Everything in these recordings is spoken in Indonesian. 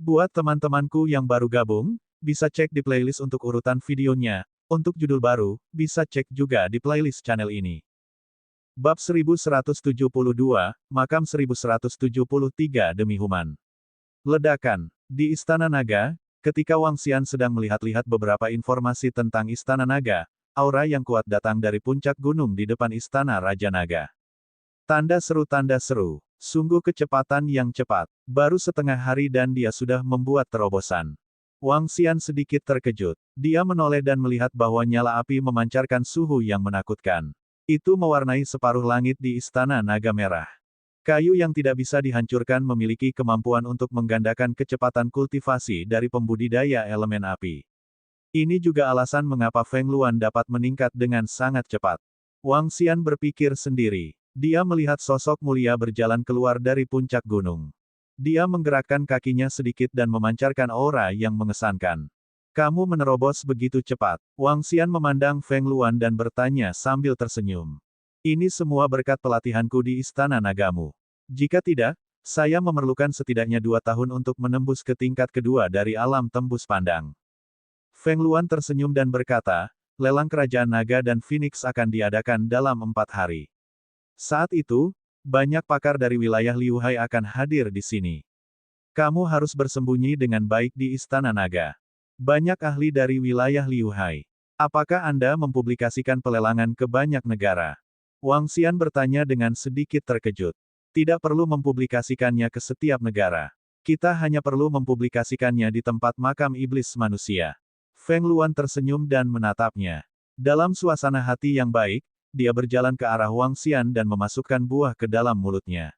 Buat teman-temanku yang baru gabung, bisa cek di playlist untuk urutan videonya. Untuk judul baru, bisa cek juga di playlist channel ini. Bab 1172, Makam 1173 Demi Human. Ledakan. Di Istana Naga, ketika Wang Xian sedang melihat-lihat beberapa informasi tentang Istana Naga, aura yang kuat datang dari puncak gunung di depan Istana Raja Naga. Tanda seru, sungguh kecepatan yang cepat. Baru setengah hari dan dia sudah membuat terobosan. Wang Xian sedikit terkejut. Dia menoleh dan melihat bahwa nyala api memancarkan suhu yang menakutkan. Itu mewarnai separuh langit di Istana Naga Merah. Kayu yang tidak bisa dihancurkan memiliki kemampuan untuk menggandakan kecepatan kultivasi dari pembudidaya elemen api. Ini juga alasan mengapa Feng Luan dapat meningkat dengan sangat cepat. Wang Xian berpikir sendiri. Dia melihat sosok mulia berjalan keluar dari puncak gunung. Dia menggerakkan kakinya sedikit dan memancarkan aura yang mengesankan. Kamu menerobos begitu cepat. Wang Xian memandang Feng Luan dan bertanya sambil tersenyum. Ini semua berkat pelatihanku di Istana Nagamu. Jika tidak, saya memerlukan setidaknya 2 tahun untuk menembus ke tingkat kedua dari alam tembus pandang. Feng Luan tersenyum dan berkata, lelang kerajaan naga dan Phoenix akan diadakan dalam 4 hari. Saat itu, banyak pakar dari wilayah Liu Hai akan hadir di sini. Kamu harus bersembunyi dengan baik di Istana Naga. Banyak ahli dari wilayah Liu Hai. Apakah Anda mempublikasikan pelelangan ke banyak negara? Wang Xian bertanya dengan sedikit terkejut. Tidak perlu mempublikasikannya ke setiap negara. Kita hanya perlu mempublikasikannya di tempat makam iblis manusia. Feng Luan tersenyum dan menatapnya. Dalam suasana hati yang baik, dia berjalan ke arah Wang Xian dan memasukkan buah ke dalam mulutnya.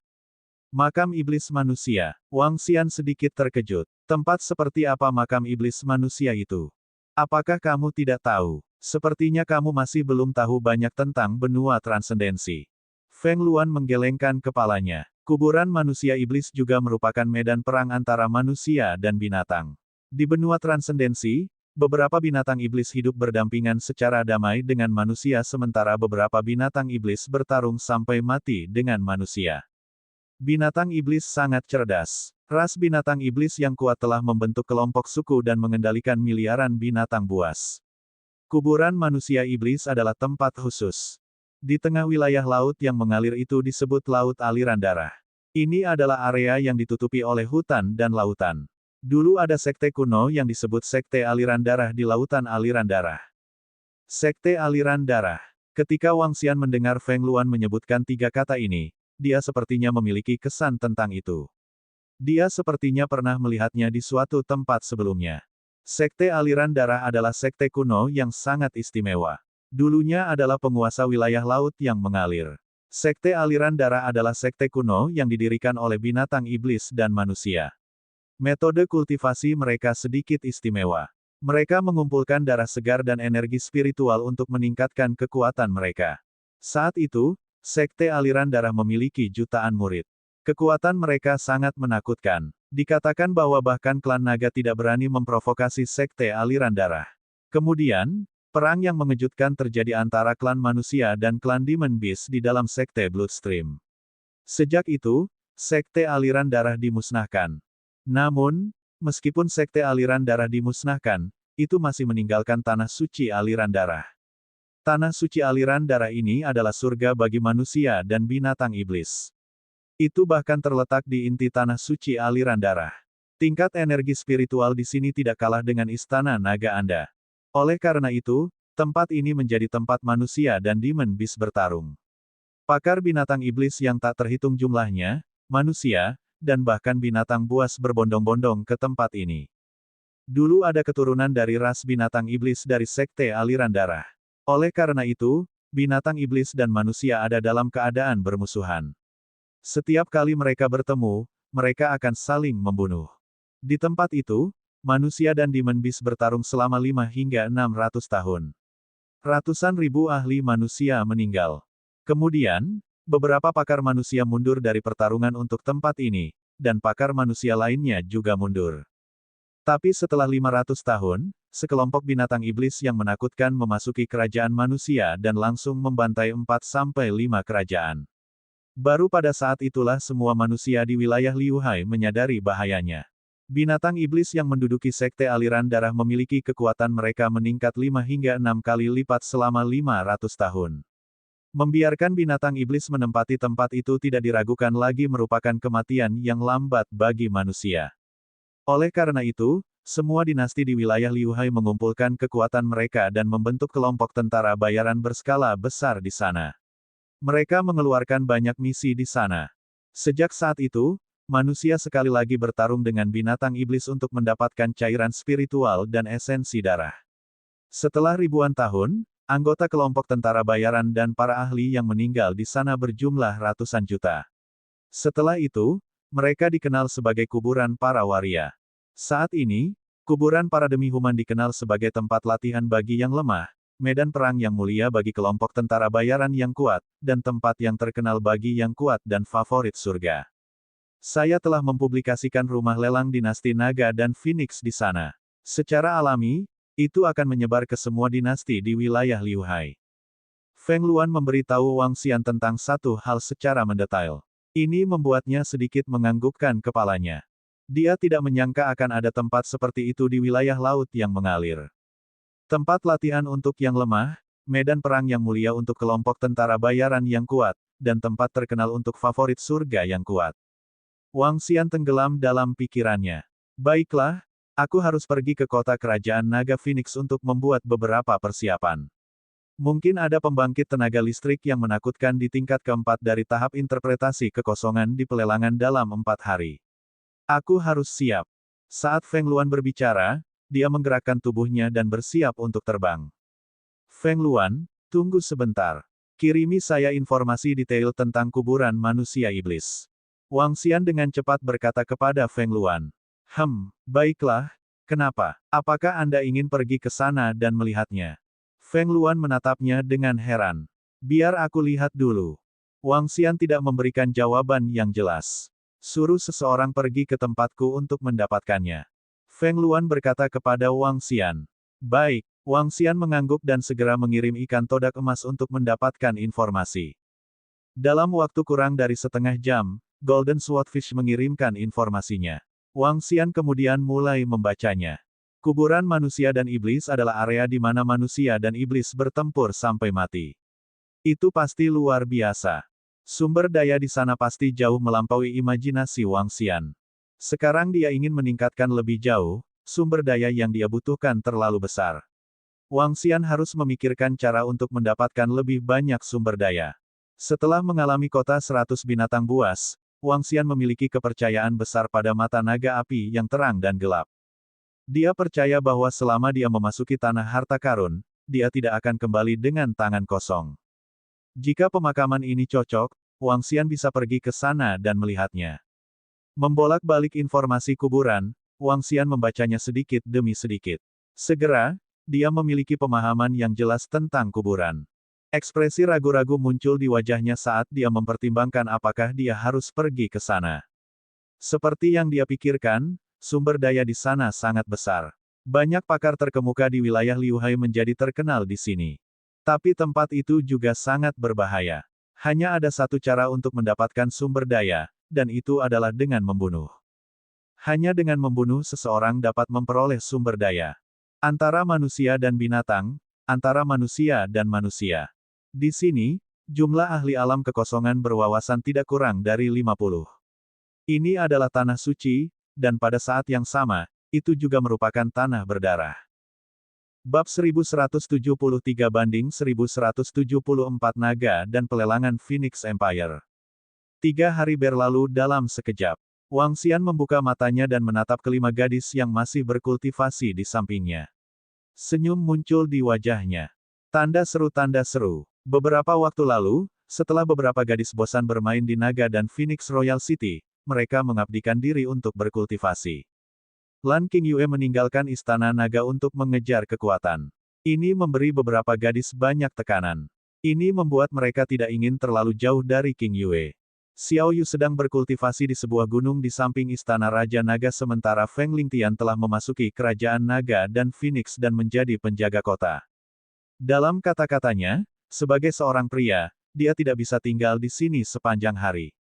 Makam iblis manusia. Wang Xian sedikit terkejut. Tempat seperti apa makam iblis manusia itu? Apakah kamu tidak tahu? Sepertinya kamu masih belum tahu banyak tentang benua transendensi. Feng Luan menggelengkan kepalanya. Kuburan manusia iblis juga merupakan medan perang antara manusia dan binatang. Di benua transendensi, beberapa binatang iblis hidup berdampingan secara damai dengan manusia sementara beberapa binatang iblis bertarung sampai mati dengan manusia. Binatang iblis sangat cerdas. Ras binatang iblis yang kuat telah membentuk kelompok suku dan mengendalikan miliaran binatang buas. Kuburan manusia iblis adalah tempat khusus. Di tengah wilayah laut yang mengalir itu disebut Laut Aliran Darah. Ini adalah area yang ditutupi oleh hutan dan lautan. Dulu ada sekte kuno yang disebut Sekte Aliran Darah di Lautan Aliran Darah. Sekte Aliran Darah. Ketika Wang Xian mendengar Feng Luan menyebutkan 3 kata ini, dia sepertinya memiliki kesan tentang itu. Dia sepertinya pernah melihatnya di suatu tempat sebelumnya. Sekte Aliran Darah adalah sekte kuno yang sangat istimewa. Dulunya adalah penguasa wilayah laut yang mengalir. Sekte Aliran Darah adalah sekte kuno yang didirikan oleh binatang iblis dan manusia. Metode kultivasi mereka sedikit istimewa. Mereka mengumpulkan darah segar dan energi spiritual untuk meningkatkan kekuatan mereka. Saat itu, Sekte Aliran Darah memiliki jutaan murid. Kekuatan mereka sangat menakutkan. Dikatakan bahwa bahkan klan naga tidak berani memprovokasi Sekte Aliran Darah. Kemudian, perang yang mengejutkan terjadi antara klan manusia dan klan Demon Beast di dalam Sekte Bloodstream. Sejak itu, Sekte Aliran Darah dimusnahkan. Namun, meskipun Sekte Aliran Darah dimusnahkan, itu masih meninggalkan Tanah Suci Aliran Darah. Tanah Suci Aliran Darah ini adalah surga bagi manusia dan binatang iblis. Itu bahkan terletak di inti Tanah Suci Aliran Darah. Tingkat energi spiritual di sini tidak kalah dengan Istana Naga Anda. Oleh karena itu, tempat ini menjadi tempat manusia dan Demon Beast bertarung. Pakar binatang iblis yang tak terhitung jumlahnya, manusia, dan bahkan binatang buas berbondong-bondong ke tempat ini. Dulu ada keturunan dari ras binatang iblis dari Sekte Aliran Darah. Oleh karena itu, binatang iblis dan manusia ada dalam keadaan bermusuhan. Setiap kali mereka bertemu, mereka akan saling membunuh. Di tempat itu, manusia dan Demon Beast bertarung selama 5 hingga 600 tahun. Ratusan ribu ahli manusia meninggal. Kemudian, beberapa pakar manusia mundur dari pertarungan untuk tempat ini, dan pakar manusia lainnya juga mundur. Tapi setelah 500 tahun, sekelompok binatang iblis yang menakutkan memasuki kerajaan manusia dan langsung membantai 4-5 kerajaan. Baru pada saat itulah semua manusia di wilayah Liu Hai menyadari bahayanya. Binatang iblis yang menduduki sekte aliran darah memiliki kekuatan mereka meningkat 5 hingga 6 kali lipat selama 500 tahun. Membiarkan binatang iblis menempati tempat itu tidak diragukan lagi merupakan kematian yang lambat bagi manusia. Oleh karena itu, semua dinasti di wilayah Liuhai mengumpulkan kekuatan mereka dan membentuk kelompok tentara bayaran berskala besar di sana. Mereka mengeluarkan banyak misi di sana. Sejak saat itu, manusia sekali lagi bertarung dengan binatang iblis untuk mendapatkan cairan spiritual dan esensi darah. Setelah ribuan tahun, anggota kelompok tentara bayaran dan para ahli yang meninggal di sana berjumlah ratusan juta. Setelah itu, mereka dikenal sebagai kuburan para waria. Saat ini, kuburan para demi-human dikenal sebagai tempat latihan bagi yang lemah, medan perang yang mulia bagi kelompok tentara bayaran yang kuat, dan tempat yang terkenal bagi yang kuat dan favorit surga. Saya telah mempublikasikan rumah lelang dinasti Naga dan Phoenix di sana. Secara alami, itu akan menyebar ke semua dinasti di wilayah Liuhai. Feng Luan memberitahu Wang Xian tentang satu hal secara mendetail. Ini membuatnya sedikit menganggukkan kepalanya. Dia tidak menyangka akan ada tempat seperti itu di wilayah laut yang mengalir. Tempat latihan untuk yang lemah, medan perang yang mulia untuk kelompok tentara bayaran yang kuat, dan tempat terkenal untuk favorit surga yang kuat. Wang Xian tenggelam dalam pikirannya. Baiklah, aku harus pergi ke kota kerajaan Naga Phoenix untuk membuat beberapa persiapan. Mungkin ada pembangkit tenaga listrik yang menakutkan di tingkat keempat dari tahap interpretasi kekosongan di pelelangan dalam 4 hari. Aku harus siap. Saat Feng Luan berbicara, dia menggerakkan tubuhnya dan bersiap untuk terbang. Feng Luan, tunggu sebentar. Kirimi saya informasi detail tentang kuburan manusia iblis. Wang Xian dengan cepat berkata kepada Feng Luan. Baiklah, kenapa? Apakah Anda ingin pergi ke sana dan melihatnya? Feng Luan menatapnya dengan heran. Biar aku lihat dulu. Wang Xian tidak memberikan jawaban yang jelas. Suruh seseorang pergi ke tempatku untuk mendapatkannya. Feng Luan berkata kepada Wang Xian. Baik, Wang Xian mengangguk dan segera mengirim ikan todak emas untuk mendapatkan informasi. Dalam waktu kurang dari setengah jam, Golden Swordfish mengirimkan informasinya. Wang Xian kemudian mulai membacanya. Kuburan manusia dan iblis adalah area di mana manusia dan iblis bertempur sampai mati. Itu pasti luar biasa. Sumber daya di sana pasti jauh melampaui imajinasi Wang Xian. Sekarang dia ingin meningkatkan lebih jauh, sumber daya yang dia butuhkan terlalu besar. Wang Xian harus memikirkan cara untuk mendapatkan lebih banyak sumber daya. Setelah mengalami kota 100 binatang buas, Wang Xian memiliki kepercayaan besar pada mata naga api yang terang dan gelap. Dia percaya bahwa selama dia memasuki tanah harta karun, dia tidak akan kembali dengan tangan kosong. Jika pemakaman ini cocok, Wang Xian bisa pergi ke sana dan melihatnya. Membolak-balik informasi kuburan, Wang Xian membacanya sedikit demi sedikit. Segera, dia memiliki pemahaman yang jelas tentang kuburan. Ekspresi ragu-ragu muncul di wajahnya saat dia mempertimbangkan apakah dia harus pergi ke sana. Seperti yang dia pikirkan, sumber daya di sana sangat besar. Banyak pakar terkemuka di wilayah Liuhai menjadi terkenal di sini. Tapi tempat itu juga sangat berbahaya. Hanya ada satu cara untuk mendapatkan sumber daya, dan itu adalah dengan membunuh. Hanya dengan membunuh seseorang dapat memperoleh sumber daya. Antara manusia dan binatang, antara manusia dan manusia. Di sini, jumlah ahli alam kekosongan berwawasan tidak kurang dari 50. Ini adalah tanah suci, dan pada saat yang sama, itu juga merupakan tanah berdarah. Bab 1173-1174 Naga dan Pelelangan Phoenix Empire. 3 hari berlalu dalam sekejap. Wang Xian membuka matanya dan menatap kelima gadis yang masih berkultivasi di sampingnya. Senyum muncul di wajahnya. Tanda seru. Beberapa waktu lalu, setelah beberapa gadis bosan bermain di Naga dan Phoenix Royal City, mereka mengabdikan diri untuk berkultivasi. Lan Qingyue meninggalkan istana naga untuk mengejar kekuatan. Ini memberi beberapa gadis banyak tekanan. Ini membuat mereka tidak ingin terlalu jauh dari Qingyue. Xiao Yu sedang berkultivasi di sebuah gunung di samping istana Raja Naga sementara Feng Lingtian telah memasuki kerajaan naga dan Phoenix dan menjadi penjaga kota. Dalam kata-katanya, sebagai seorang pria, dia tidak bisa tinggal di sini sepanjang hari.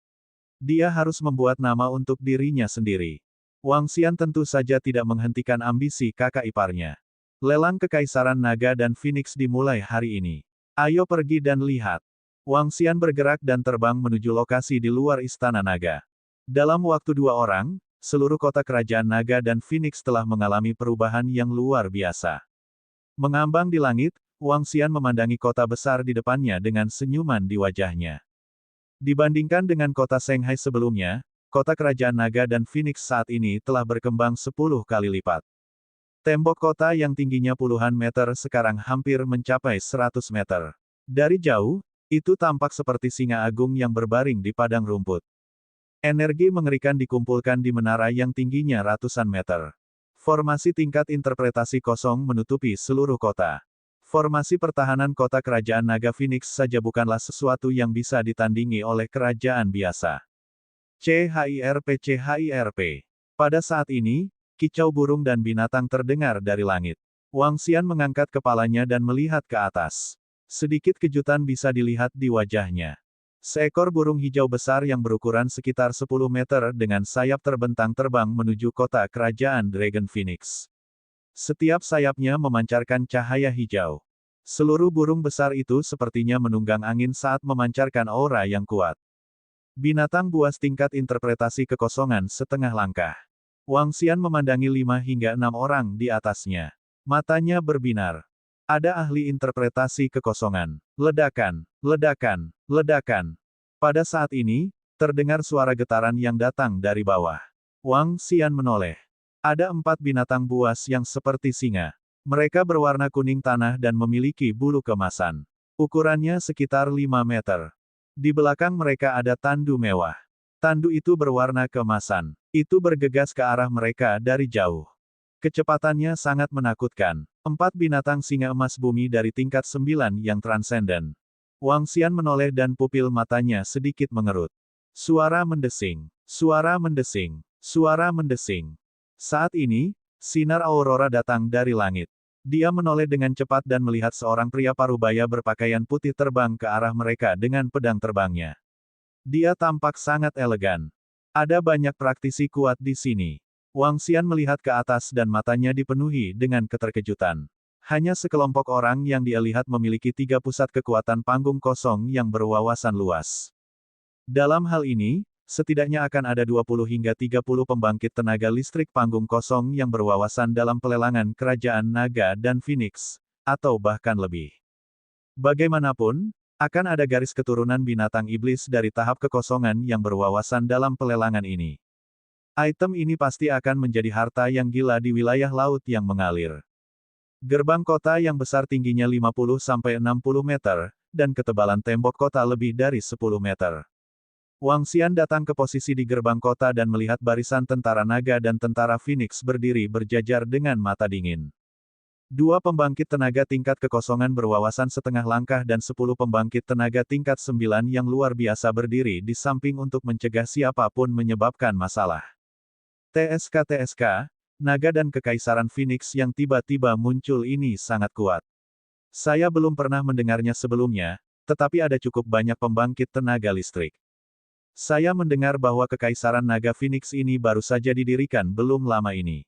Dia harus membuat nama untuk dirinya sendiri. Wang Xian tentu saja tidak menghentikan ambisi kakak iparnya. Lelang Kekaisaran Naga dan Phoenix dimulai hari ini. Ayo pergi dan lihat. Wang Xian bergerak dan terbang menuju lokasi di luar Istana Naga. Dalam waktu 2 orang, seluruh kota kerajaan Naga dan Phoenix telah mengalami perubahan yang luar biasa. Mengambang di langit, Wang Xian memandangi kota besar di depannya dengan senyuman di wajahnya. Dibandingkan dengan kota Shanghai sebelumnya, kota kerajaan Naga dan Phoenix saat ini telah berkembang 10 kali lipat. Tembok kota yang tingginya puluhan meter sekarang hampir mencapai 100 meter. Dari jauh, itu tampak seperti singa agung yang berbaring di padang rumput. Energi mengerikan dikumpulkan di menara yang tingginya ratusan meter. Formasi tingkat interpretasi kosong menutupi seluruh kota. Formasi pertahanan kota kerajaan Naga Phoenix saja bukanlah sesuatu yang bisa ditandingi oleh kerajaan biasa. CHIRP. Pada saat ini, kicau burung dan binatang terdengar dari langit. Wang Xian mengangkat kepalanya dan melihat ke atas. Sedikit kejutan bisa dilihat di wajahnya. Seekor burung hijau besar yang berukuran sekitar 10 meter dengan sayap terbentang terbang menuju kota kerajaan Dragon Phoenix. Setiap sayapnya memancarkan cahaya hijau. Seluruh burung besar itu sepertinya menunggang angin saat memancarkan aura yang kuat. Binatang buas tingkat interpretasi kekosongan setengah langkah. Wang Xian memandangi 5 hingga 6 orang di atasnya. Matanya berbinar. Ada ahli interpretasi kekosongan. Ledakan, ledakan, ledakan. Pada saat ini, terdengar suara getaran yang datang dari bawah. Wang Xian menoleh. Ada 4 binatang buas yang seperti singa. Mereka berwarna kuning tanah dan memiliki bulu kemasan. Ukurannya sekitar 5 meter. Di belakang mereka ada tandu mewah. Tandu itu berwarna kemasan. Itu bergegas ke arah mereka dari jauh. Kecepatannya sangat menakutkan. 4 binatang singa emas bumi dari tingkat 9 yang transenden. Wang Xian menoleh dan pupil matanya sedikit mengerut. Suara mendesing. Suara mendesing. Suara mendesing. Saat ini, sinar aurora datang dari langit. Dia menoleh dengan cepat dan melihat seorang pria parubaya berpakaian putih terbang ke arah mereka dengan pedang terbangnya. Dia tampak sangat elegan. Ada banyak praktisi kuat di sini. Wang Xian melihat ke atas dan matanya dipenuhi dengan keterkejutan. Hanya sekelompok orang yang dia lihat memiliki 3 pusat kekuatan panggung kosong yang berwawasan luas. Dalam hal ini, setidaknya akan ada 20 hingga 30 pembangkit tenaga listrik panggung kosong yang berwawasan dalam pelelangan kerajaan Naga dan Phoenix, atau bahkan lebih. Bagaimanapun, akan ada garis keturunan binatang iblis dari tahap kekosongan yang berwawasan dalam pelelangan ini. Item ini pasti akan menjadi harta yang gila di wilayah laut yang mengalir. Gerbang kota yang besar tingginya 50-60 meter, dan ketebalan tembok kota lebih dari 10 meter. Wang Xian datang ke posisi di gerbang kota dan melihat barisan tentara naga dan tentara Phoenix berdiri berjajar dengan mata dingin. 2 pembangkit tenaga tingkat kekosongan berwawasan setengah langkah dan 10 pembangkit tenaga tingkat 9 yang luar biasa berdiri di samping untuk mencegah siapapun menyebabkan masalah. TSK, Naga dan Kekaisaran Phoenix yang tiba-tiba muncul ini sangat kuat. Saya belum pernah mendengarnya sebelumnya, tetapi ada cukup banyak pembangkit tenaga listrik. Saya mendengar bahwa Kekaisaran Naga Phoenix ini baru saja didirikan belum lama ini.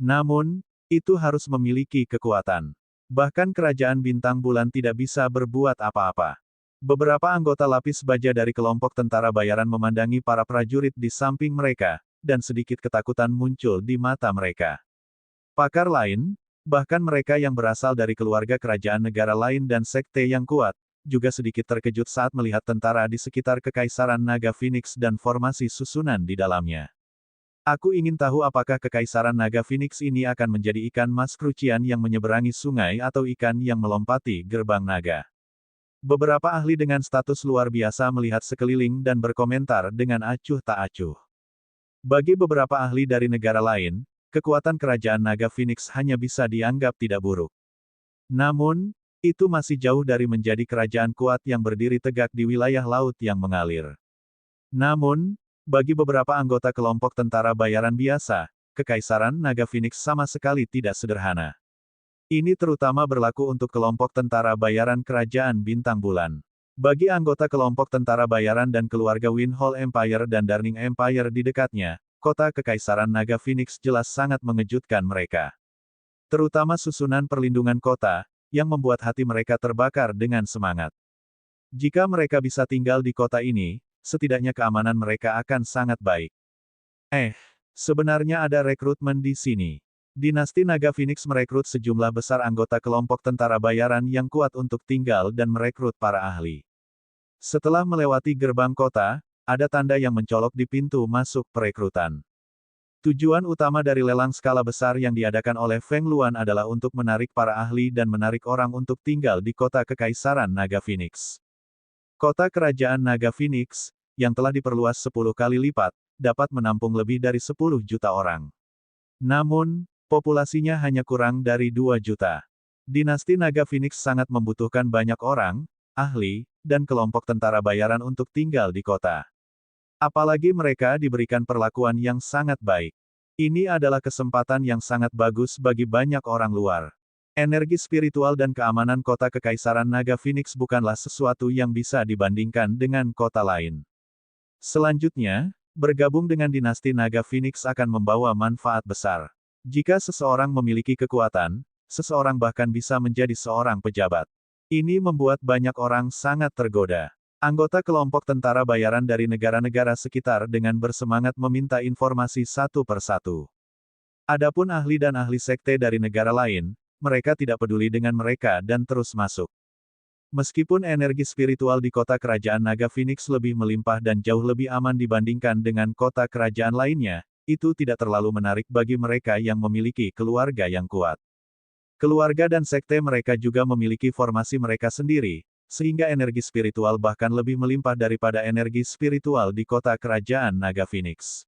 Namun, itu harus memiliki kekuatan. Bahkan Kerajaan Bintang Bulan tidak bisa berbuat apa-apa. Beberapa anggota lapis baja dari kelompok tentara bayaran memandangi para prajurit di samping mereka, dan sedikit ketakutan muncul di mata mereka. Pakar lain, bahkan mereka yang berasal dari keluarga kerajaan negara lain dan sekte yang kuat, juga sedikit terkejut saat melihat tentara di sekitar Kekaisaran Naga Phoenix dan formasi susunan di dalamnya. Aku ingin tahu apakah Kekaisaran Naga Phoenix ini akan menjadi ikan mas krucian yang menyeberangi sungai atau ikan yang melompati gerbang naga. Beberapa ahli dengan status luar biasa melihat sekeliling dan berkomentar dengan acuh tak acuh. Bagi beberapa ahli dari negara lain, kekuatan kerajaan Naga Phoenix hanya bisa dianggap tidak buruk. Namun, itu masih jauh dari menjadi kerajaan kuat yang berdiri tegak di wilayah laut yang mengalir. Namun, bagi beberapa anggota kelompok tentara bayaran biasa, Kekaisaran Naga Phoenix sama sekali tidak sederhana. Ini terutama berlaku untuk kelompok tentara bayaran kerajaan Bintang Bulan. Bagi anggota kelompok tentara bayaran dan keluarga Winhall Empire dan Darning Empire di dekatnya, kota Kekaisaran Naga Phoenix jelas sangat mengejutkan mereka. Terutama susunan perlindungan kota, yang membuat hati mereka terbakar dengan semangat. Jika mereka bisa tinggal di kota ini, setidaknya keamanan mereka akan sangat baik. Sebenarnya ada rekrutmen di sini. Dinasti Naga Phoenix merekrut sejumlah besar anggota kelompok tentara bayaran yang kuat untuk tinggal dan merekrut para ahli. Setelah melewati gerbang kota, ada tanda yang mencolok di pintu masuk perekrutan. Tujuan utama dari lelang skala besar yang diadakan oleh Feng Luan adalah untuk menarik para ahli dan menarik orang untuk tinggal di kota Kekaisaran Naga Phoenix. Kota Kerajaan Naga Phoenix, yang telah diperluas 10 kali lipat, dapat menampung lebih dari 10 juta orang. Namun, populasinya hanya kurang dari 2 juta. Dinasti Naga Phoenix sangat membutuhkan banyak orang, ahli, dan kelompok tentara bayaran untuk tinggal di kota. Apalagi mereka diberikan perlakuan yang sangat baik. Ini adalah kesempatan yang sangat bagus bagi banyak orang luar. Energi spiritual dan keamanan kota Kekaisaran Naga Phoenix bukanlah sesuatu yang bisa dibandingkan dengan kota lain. Selanjutnya, bergabung dengan dinasti Naga Phoenix akan membawa manfaat besar. Jika seseorang memiliki kekuatan, seseorang bahkan bisa menjadi seorang pejabat. Ini membuat banyak orang sangat tergoda. Anggota kelompok tentara bayaran dari negara-negara sekitar dengan bersemangat meminta informasi satu persatu. Adapun ahli dan ahli sekte dari negara lain, mereka tidak peduli dengan mereka dan terus masuk. Meskipun energi spiritual di kota kerajaan Naga Phoenix lebih melimpah dan jauh lebih aman dibandingkan dengan kota kerajaan lainnya, itu tidak terlalu menarik bagi mereka yang memiliki keluarga yang kuat. Keluarga dan sekte mereka juga memiliki formasi mereka sendiri, sehingga energi spiritual bahkan lebih melimpah daripada energi spiritual di kota kerajaan Naga Phoenix.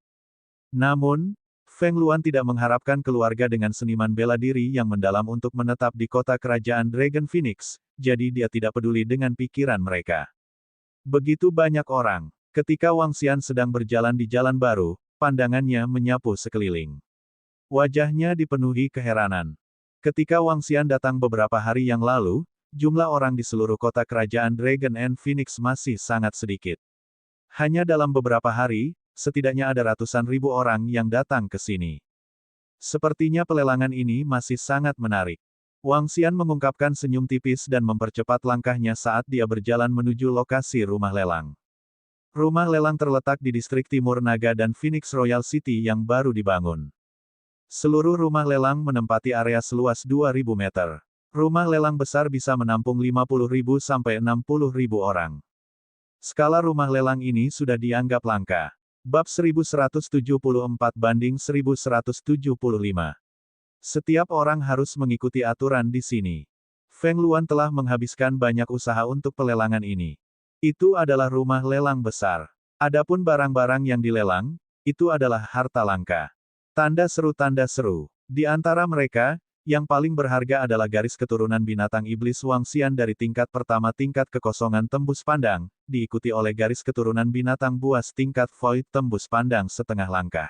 Namun, Feng Luan tidak mengharapkan keluarga dengan seniman bela diri yang mendalam untuk menetap di kota kerajaan Dragon Phoenix, jadi dia tidak peduli dengan pikiran mereka. Begitu banyak orang. Ketika Wang Xian sedang berjalan di jalan baru, pandangannya menyapu sekeliling. Wajahnya dipenuhi keheranan. Ketika Wang Xian datang beberapa hari yang lalu, jumlah orang di seluruh kota kerajaan Dragon and Phoenix masih sangat sedikit. Hanya dalam beberapa hari, setidaknya ada ratusan ribu orang yang datang ke sini. Sepertinya pelelangan ini masih sangat menarik. Wang Xian mengungkapkan senyum tipis dan mempercepat langkahnya saat dia berjalan menuju lokasi rumah lelang. Rumah lelang terletak di distrik Timur Naga dan Phoenix Royal City yang baru dibangun. Seluruh rumah lelang menempati area seluas 2.000 meter. Rumah lelang besar bisa menampung 50.000 sampai 60.000 orang. Skala rumah lelang ini sudah dianggap langka. Bab 1174/1175. Setiap orang harus mengikuti aturan di sini. Feng Luan telah menghabiskan banyak usaha untuk pelelangan ini. Itu adalah rumah lelang besar. Adapun barang-barang yang dilelang, itu adalah harta langka. Tanda seru. Di antara mereka, yang paling berharga adalah garis keturunan binatang iblis Wang Xian dari tingkat pertama tingkat kekosongan tembus pandang, diikuti oleh garis keturunan binatang buas tingkat void tembus pandang setengah langkah.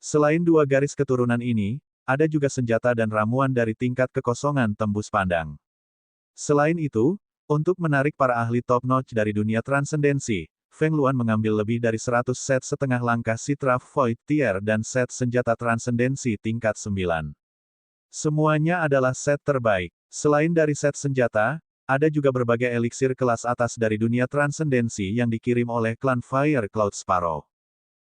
Selain dua garis keturunan ini, ada juga senjata dan ramuan dari tingkat kekosongan tembus pandang. Selain itu, untuk menarik para ahli top-notch dari dunia transendensi, Feng Luan mengambil lebih dari 100 set setengah langkah Citra Void Tier dan set senjata transendensi tingkat 9. Semuanya adalah set terbaik. Selain dari set senjata, ada juga berbagai eliksir kelas atas dari dunia transendensi yang dikirim oleh klan Fire Cloud Sparrow.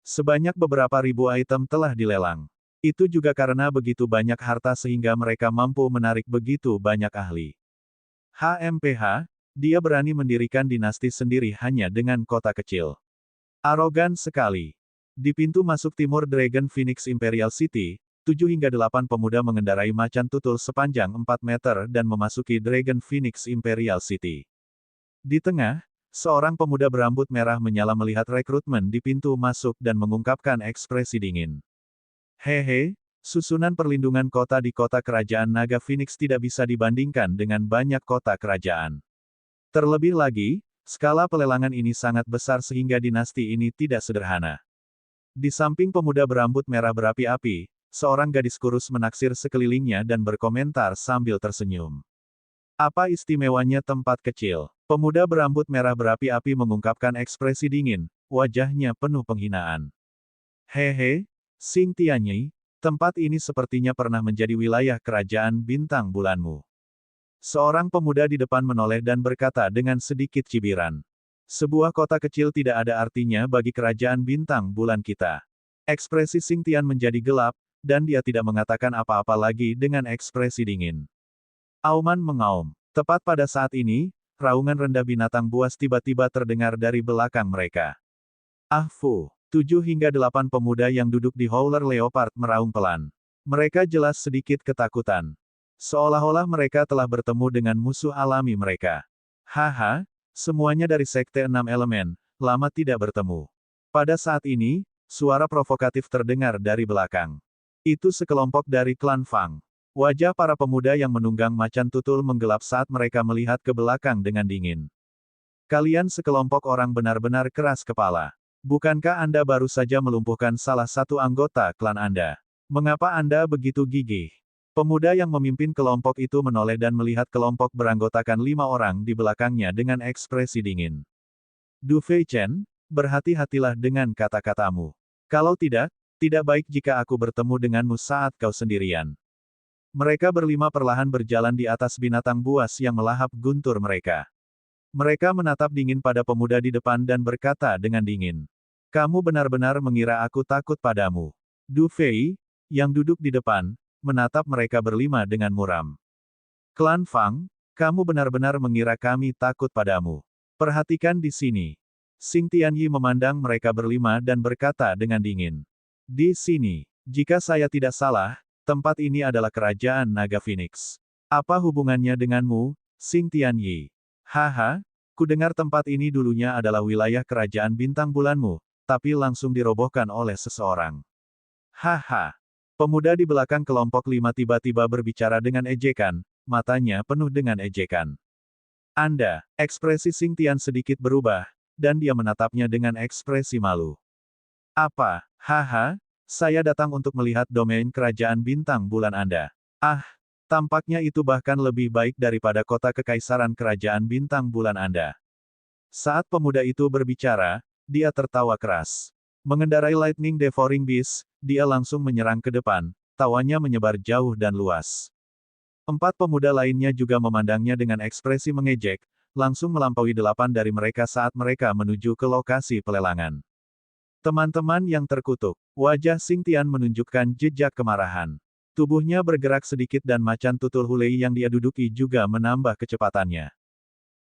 Sebanyak beberapa ribu item telah dilelang. Itu juga karena begitu banyak harta sehingga mereka mampu menarik begitu banyak ahli. HMPH, dia berani mendirikan dinasti sendiri hanya dengan kota kecil. Arogan sekali. Di pintu masuk timur Dragon Phoenix Imperial City, 7 hingga 8 pemuda mengendarai macan tutul sepanjang 4 meter dan memasuki Dragon Phoenix Imperial City. Di tengah, seorang pemuda berambut merah menyala melihat rekrutmen di pintu masuk dan mengungkapkan ekspresi dingin. Hehe, susunan perlindungan kota di kota kerajaan Naga Phoenix tidak bisa dibandingkan dengan banyak kota kerajaan. Terlebih lagi, skala pelelangan ini sangat besar sehingga dinasti ini tidak sederhana. Di samping pemuda berambut merah berapi-api, seorang gadis kurus menaksir sekelilingnya dan berkomentar sambil tersenyum. Apa istimewanya tempat kecil? Pemuda berambut merah berapi-api mengungkapkan ekspresi dingin, wajahnya penuh penghinaan. Hehe, Xing Tianyi, tempat ini sepertinya pernah menjadi wilayah kerajaan bintang bulanmu. Seorang pemuda di depan menoleh dan berkata dengan sedikit cibiran. Sebuah kota kecil tidak ada artinya bagi kerajaan bintang bulan kita. Ekspresi Xing Tian menjadi gelap, dan dia tidak mengatakan apa-apa lagi dengan ekspresi dingin. Auman mengaum. Tepat pada saat ini, raungan rendah binatang buas tiba-tiba terdengar dari belakang mereka. Ah fu, 7 hingga 8 pemuda yang duduk di Howler Leopard meraung pelan. Mereka jelas sedikit ketakutan. Seolah-olah mereka telah bertemu dengan musuh alami mereka. Haha, semuanya dari Sekte 6 Elemen, lama tidak bertemu. Pada saat ini, suara provokatif terdengar dari belakang. Itu sekelompok dari klan Fang. Wajah para pemuda yang menunggang macan tutul menggelap saat mereka melihat ke belakang dengan dingin. Kalian sekelompok orang benar-benar keras kepala. Bukankah Anda baru saja melumpuhkan salah satu anggota klan Anda? Mengapa Anda begitu gigih? Pemuda yang memimpin kelompok itu menoleh dan melihat kelompok beranggotakan 5 orang di belakangnya dengan ekspresi dingin. Du Fei Chen, berhati-hatilah dengan kata-katamu. Kalau tidak baik jika aku bertemu denganmu saat kau sendirian. Mereka berlima perlahan berjalan di atas binatang buas yang melahap guntur mereka. Mereka menatap dingin pada pemuda di depan dan berkata dengan dingin. Kamu benar-benar mengira aku takut padamu. Du Fei, yang duduk di depan, menatap mereka berlima dengan muram. Klan Fang, kamu benar-benar mengira kami takut padamu. Perhatikan di sini. Xing Tianyi memandang mereka berlima dan berkata dengan dingin. Di sini, jika saya tidak salah, tempat ini adalah kerajaan Naga Phoenix. Apa hubungannya denganmu, Xing Tianyi? Haha, ku dengar tempat ini dulunya adalah wilayah kerajaan bintang bulanmu, tapi langsung dirobohkan oleh seseorang. Haha. Pemuda di belakang kelompok 5 tiba-tiba berbicara dengan ejekan, matanya penuh dengan ejekan. Anda, ekspresi Xing Tian sedikit berubah, dan dia menatapnya dengan ekspresi malu. Apa? Haha, saya datang untuk melihat domain kerajaan bintang bulan Anda. Ah, tampaknya itu bahkan lebih baik daripada kota kekaisaran kerajaan bintang bulan Anda. Saat pemuda itu berbicara, dia tertawa keras. Mengendarai Lightning Devouring Beast, dia langsung menyerang ke depan, tawanya menyebar jauh dan luas. 4 pemuda lainnya juga memandangnya dengan ekspresi mengejek, langsung melampaui 8 dari mereka saat mereka menuju ke lokasi pelelangan. Teman-teman yang terkutuk, wajah Xing Tian menunjukkan jejak kemarahan. Tubuhnya bergerak sedikit dan macan tutul Hulei yang dia duduki juga menambah kecepatannya.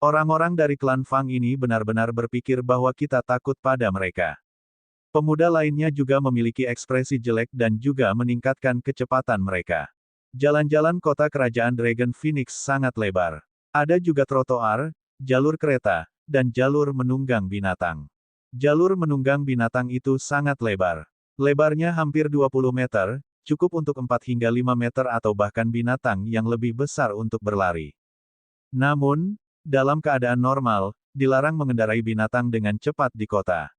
Orang-orang dari klan Fang ini benar-benar berpikir bahwa kita takut pada mereka. Pemuda lainnya juga memiliki ekspresi jelek dan juga meningkatkan kecepatan mereka. Jalan-jalan kota kerajaan Dragon Phoenix sangat lebar. Ada juga trotoar, jalur kereta, dan jalur menunggang binatang. Jalur menunggang binatang itu sangat lebar. Lebarnya hampir 20 meter, cukup untuk 4 hingga 5 meter atau bahkan binatang yang lebih besar untuk berlari. Namun, dalam keadaan normal, dilarang mengendarai binatang dengan cepat di kota.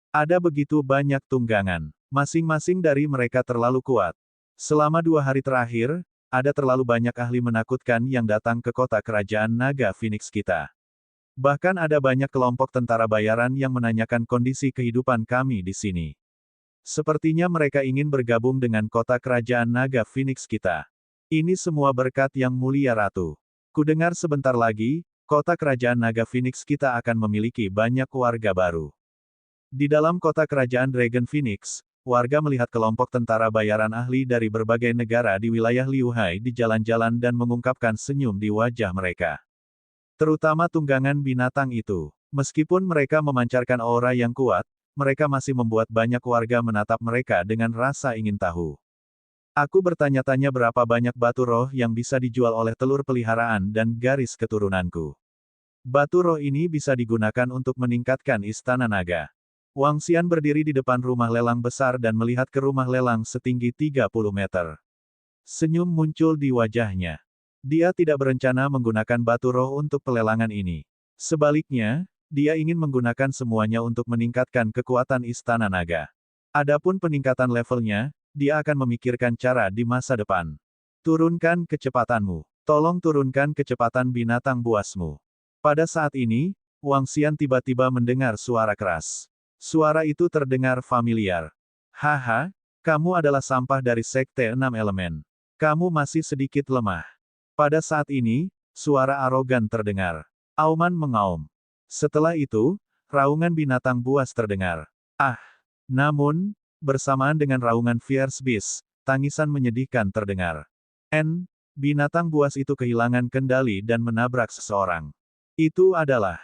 Ada begitu banyak tunggangan. Masing-masing dari mereka terlalu kuat. Selama 2 hari terakhir, ada terlalu banyak ahli menakutkan yang datang ke kota kerajaan Naga Phoenix kita. Bahkan ada banyak kelompok tentara bayaran yang menanyakan kondisi kehidupan kami di sini. Sepertinya mereka ingin bergabung dengan kota kerajaan Naga Phoenix kita. Ini semua berkat yang mulia Ratu. Kudengar sebentar lagi, kota kerajaan Naga Phoenix kita akan memiliki banyak warga baru. Di dalam kota kerajaan Dragon Phoenix, warga melihat kelompok tentara bayaran ahli dari berbagai negara di wilayah Liu Hai di jalan-jalan dan mengungkapkan senyum di wajah mereka. Terutama tunggangan binatang itu. Meskipun mereka memancarkan aura yang kuat, mereka masih membuat banyak warga menatap mereka dengan rasa ingin tahu. Aku bertanya-tanya berapa banyak batu roh yang bisa dijual oleh telur peliharaan dan garis keturunanku. Batu roh ini bisa digunakan untuk meningkatkan istana naga. Wang Xian berdiri di depan rumah lelang besar dan melihat ke rumah lelang setinggi 30 meter. Senyum muncul di wajahnya. Dia tidak berencana menggunakan batu roh untuk pelelangan ini. Sebaliknya, dia ingin menggunakan semuanya untuk meningkatkan kekuatan istana naga. Adapun peningkatan levelnya, dia akan memikirkan cara di masa depan. Turunkan kecepatanmu. Tolong turunkan kecepatan binatang buasmu. Pada saat ini, Wang Xian tiba-tiba mendengar suara keras. Suara itu terdengar familiar. Haha, kamu adalah sampah dari Sekte Enam Elemen. Kamu masih sedikit lemah. Pada saat ini, suara arogan terdengar. Auman mengaum. Setelah itu, raungan binatang buas terdengar. Ah! Namun, bersamaan dengan raungan Fierce Beast, tangisan menyedihkan terdengar. Binatang buas itu kehilangan kendali dan menabrak seseorang. Itu adalah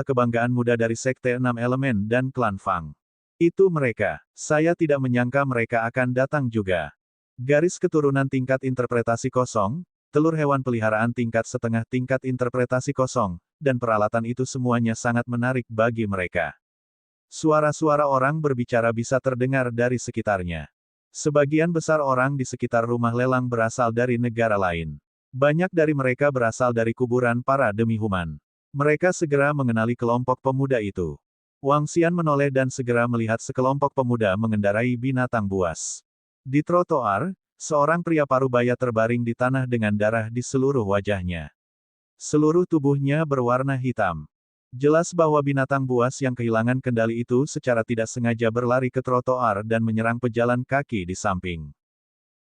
kebanggaan muda dari Sekte Enam Elemen dan klan Fang. Itu mereka. Saya tidak menyangka mereka akan datang juga. Garis keturunan tingkat interpretasi kosong, telur hewan peliharaan tingkat setengah tingkat interpretasi kosong, dan peralatan itu semuanya sangat menarik bagi mereka. Suara-suara orang berbicara bisa terdengar dari sekitarnya. Sebagian besar orang di sekitar rumah lelang berasal dari negara lain. Banyak dari mereka berasal dari kuburan para demi-human. Mereka segera mengenali kelompok pemuda itu. Wang Xian menoleh dan segera melihat sekelompok pemuda mengendarai binatang buas. Di trotoar, seorang pria parubaya terbaring di tanah dengan darah di seluruh wajahnya. Seluruh tubuhnya berwarna hitam. Jelas bahwa binatang buas yang kehilangan kendali itu secara tidak sengaja berlari ke trotoar dan menyerang pejalan kaki di samping.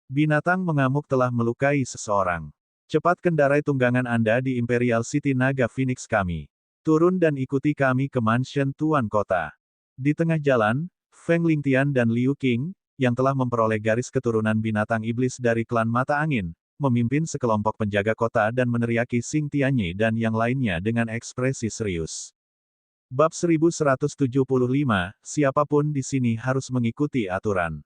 Binatang mengamuk telah melukai seseorang. Cepat kendarai tunggangan Anda di Imperial City Naga Phoenix kami. Turun dan ikuti kami ke mansion Tuan Kota. Di tengah jalan, Feng Lingtian dan Liu Qing, yang telah memperoleh garis keturunan binatang iblis dari klan Mata Angin, memimpin sekelompok penjaga kota dan meneriaki Xing Tianyi dan yang lainnya dengan ekspresi serius. Bab 1175, siapapun di sini harus mengikuti aturan.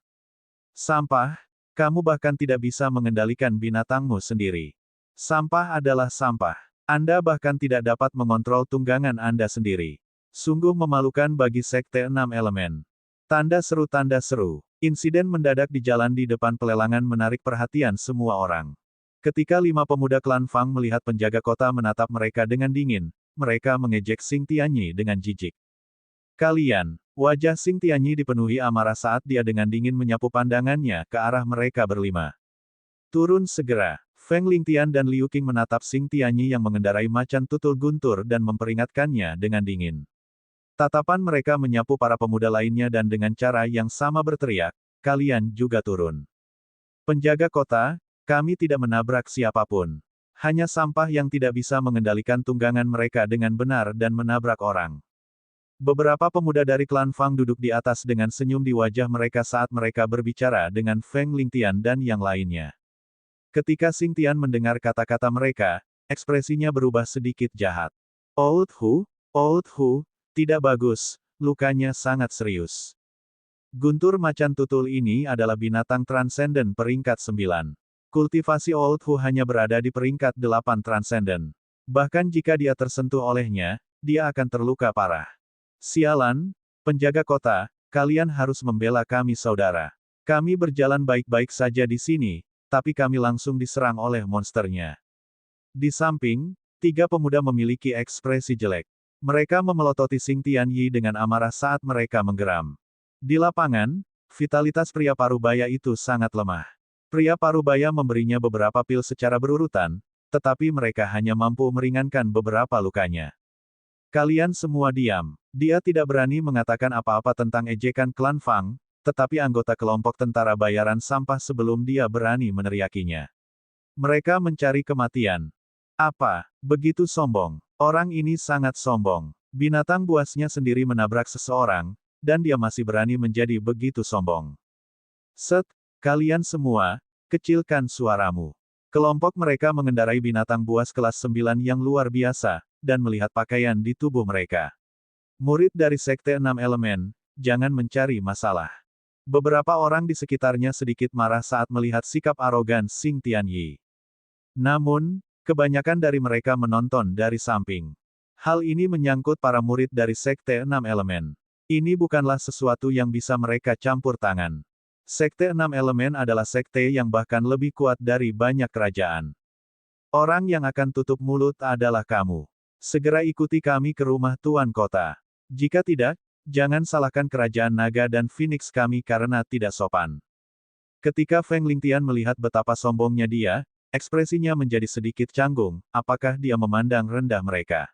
Sampah, kamu bahkan tidak bisa mengendalikan binatangmu sendiri. Sampah adalah sampah. Anda bahkan tidak dapat mengontrol tunggangan Anda sendiri. Sungguh memalukan bagi Sekte Enam Elemen. Tanda seru. Insiden mendadak di jalan di depan pelelangan menarik perhatian semua orang. Ketika 5 pemuda klan Fang melihat penjaga kota menatap mereka dengan dingin, mereka mengejek Xing Tianyi dengan jijik. Kalian, wajah Xing Tianyi dipenuhi amarah saat dia dengan dingin menyapu pandangannya ke arah mereka berlima. Turun segera. Feng Lingtian dan Liu Qing menatap Xing Tianyi yang mengendarai macan tutul guntur dan memperingatkannya dengan dingin. Tatapan mereka menyapu para pemuda lainnya dan dengan cara yang sama berteriak, kalian juga turun. Penjaga kota, kami tidak menabrak siapapun. Hanya sampah yang tidak bisa mengendalikan tunggangan mereka dengan benar dan menabrak orang. Beberapa pemuda dari klan Fang duduk di atas dengan senyum di wajah mereka saat mereka berbicara dengan Feng Lingtian dan yang lainnya. Ketika Xing Tian mendengar kata-kata mereka, ekspresinya berubah sedikit jahat. Old Hu, tidak bagus, lukanya sangat serius. Guntur macan tutul ini adalah binatang transenden peringkat 9. Kultivasi Old Hu hanya berada di peringkat 8 transenden. Bahkan jika dia tersentuh olehnya, dia akan terluka parah. Sialan, penjaga kota, kalian harus membela kami saudara. Kami berjalan baik-baik saja di sini, tapi kami langsung diserang oleh monsternya. Di samping, 3 pemuda memiliki ekspresi jelek. Mereka memelototi Xing Tianyi dengan amarah saat mereka menggeram. Di lapangan, vitalitas pria parubaya itu sangat lemah. Pria parubaya memberinya beberapa pil secara berurutan, tetapi mereka hanya mampu meringankan beberapa lukanya. Kalian semua diam. Dia tidak berani mengatakan apa-apa tentang ejekan klan Fang, tetapi anggota kelompok tentara bayaran sampah sebelum dia berani meneriakinya. Mereka mencari kematian. Apa? Begitu sombong. Orang ini sangat sombong. Binatang buasnya sendiri menabrak seseorang, dan dia masih berani menjadi begitu sombong. Kalian semua, kecilkan suaramu. Kelompok mereka mengendarai binatang buas kelas 9 yang luar biasa, dan melihat pakaian di tubuh mereka. Murid dari Sekte Enam Elemen, jangan mencari masalah. Beberapa orang di sekitarnya sedikit marah saat melihat sikap arogan Xing Tianyi. Namun, kebanyakan dari mereka menonton dari samping. Hal ini menyangkut para murid dari Sekte Enam Elemen. Ini bukanlah sesuatu yang bisa mereka campur tangan. Sekte Enam Elemen adalah sekte yang bahkan lebih kuat dari banyak kerajaan. Orang yang akan tutup mulut adalah kamu. Segera ikuti kami ke rumah Tuan Kota. Jika tidak, jangan salahkan kerajaan naga dan Phoenix kami karena tidak sopan. Ketika Feng Lingtian melihat betapa sombongnya dia, ekspresinya menjadi sedikit canggung, apakah dia memandang rendah mereka?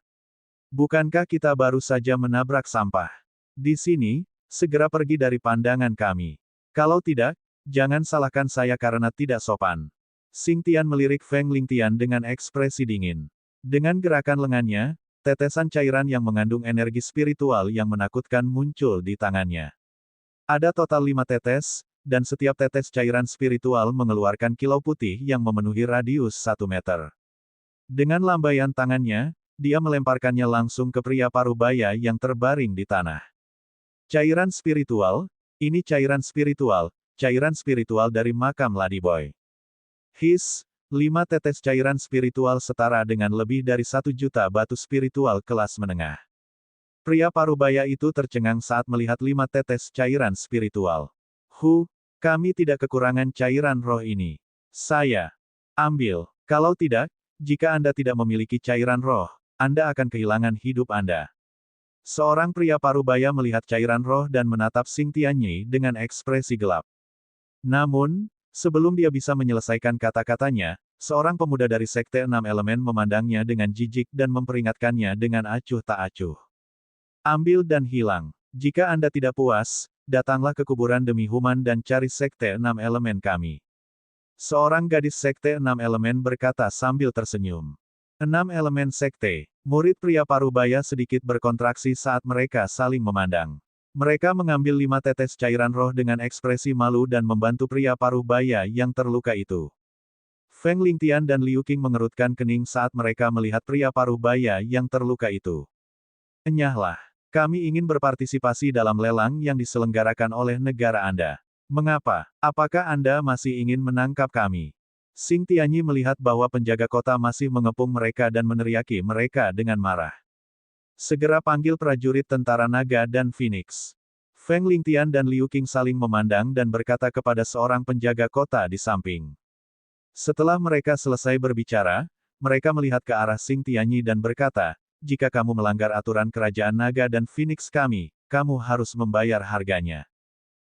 Bukankah kita baru saja menabrak sampah? Di sini, Segera pergi dari pandangan kami. Kalau tidak, jangan salahkan saya karena tidak sopan. Xing Tian melirik Feng Lingtian dengan ekspresi dingin. Dengan gerakan lengannya, tetesan cairan yang mengandung energi spiritual yang menakutkan muncul di tangannya. Ada total 5 tetes, dan setiap tetes cairan spiritual mengeluarkan kilau putih yang memenuhi radius 1 meter. Dengan lambaian tangannya, dia melemparkannya langsung ke pria parubaya yang terbaring di tanah. Cairan spiritual, ini cairan spiritual dari makam Ladyboy. His, 5 tetes cairan spiritual setara dengan lebih dari 1 juta batu spiritual kelas menengah. Pria parubaya itu tercengang saat melihat 5 tetes cairan spiritual. Kami tidak kekurangan cairan roh ini. Saya ambil. Kalau tidak, jika Anda tidak memiliki cairan roh, Anda akan kehilangan hidup Anda. Seorang pria parubaya melihat cairan roh dan menatap Xing Tianyi dengan ekspresi gelap. Namun, sebelum dia bisa menyelesaikan kata-katanya, seorang pemuda dari Sekte 6 Elemen memandangnya dengan jijik dan memperingatkannya dengan acuh tak acuh. Ambil dan hilang. Jika Anda tidak puas, datanglah ke kuburan demi Human dan cari Sekte 6 Elemen kami. Seorang gadis Sekte 6 Elemen berkata sambil tersenyum. 6 Elemen Sekte. Murid pria parubaya sedikit berkontraksi saat mereka saling memandang. Mereka mengambil 5 tetes cairan roh dengan ekspresi malu dan membantu pria parubaya yang terluka itu. Feng Lingtian dan Liu Qing mengerutkan kening saat mereka melihat pria parubaya yang terluka itu. Enyahlah. Kami ingin berpartisipasi dalam lelang yang diselenggarakan oleh negara Anda. Mengapa? Apakah Anda masih ingin menangkap kami? Xing Tianyi melihat bahwa penjaga kota masih mengepung mereka dan meneriaki mereka dengan marah. Segera panggil prajurit tentara naga dan Phoenix. Feng Lingtian dan Liu Qing saling memandang dan berkata kepada seorang penjaga kota di samping. Setelah mereka selesai berbicara, mereka melihat ke arah Xing Tianyi dan berkata, jika kamu melanggar aturan kerajaan naga dan Phoenix kami, kamu harus membayar harganya.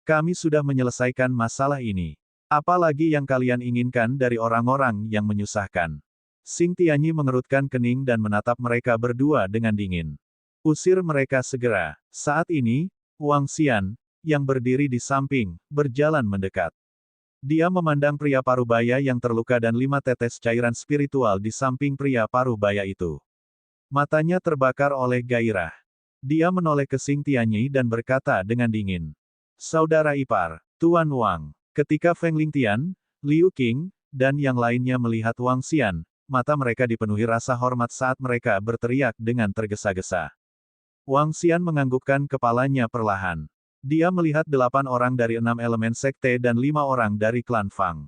Kami sudah menyelesaikan masalah ini. Apalagi yang kalian inginkan dari orang-orang yang menyusahkan? Xing Tianyi mengerutkan kening dan menatap mereka berdua dengan dingin. Usir mereka segera. Saat ini, Wang Xian, yang berdiri di samping, berjalan mendekat. Dia memandang pria parubaya yang terluka dan 5 tetes cairan spiritual di samping pria parubaya itu. Matanya terbakar oleh gairah. Dia menoleh ke Xing Tianyi dan berkata dengan dingin. Saudara ipar, Tuan Wang. Ketika Feng Lingtian, Liu Qing, dan yang lainnya melihat Wang Xian, mata mereka dipenuhi rasa hormat saat mereka berteriak dengan tergesa-gesa. Wang Xian menganggukkan kepalanya perlahan. Dia melihat 8 orang dari 6 elemen sekte dan 5 orang dari klan Fang.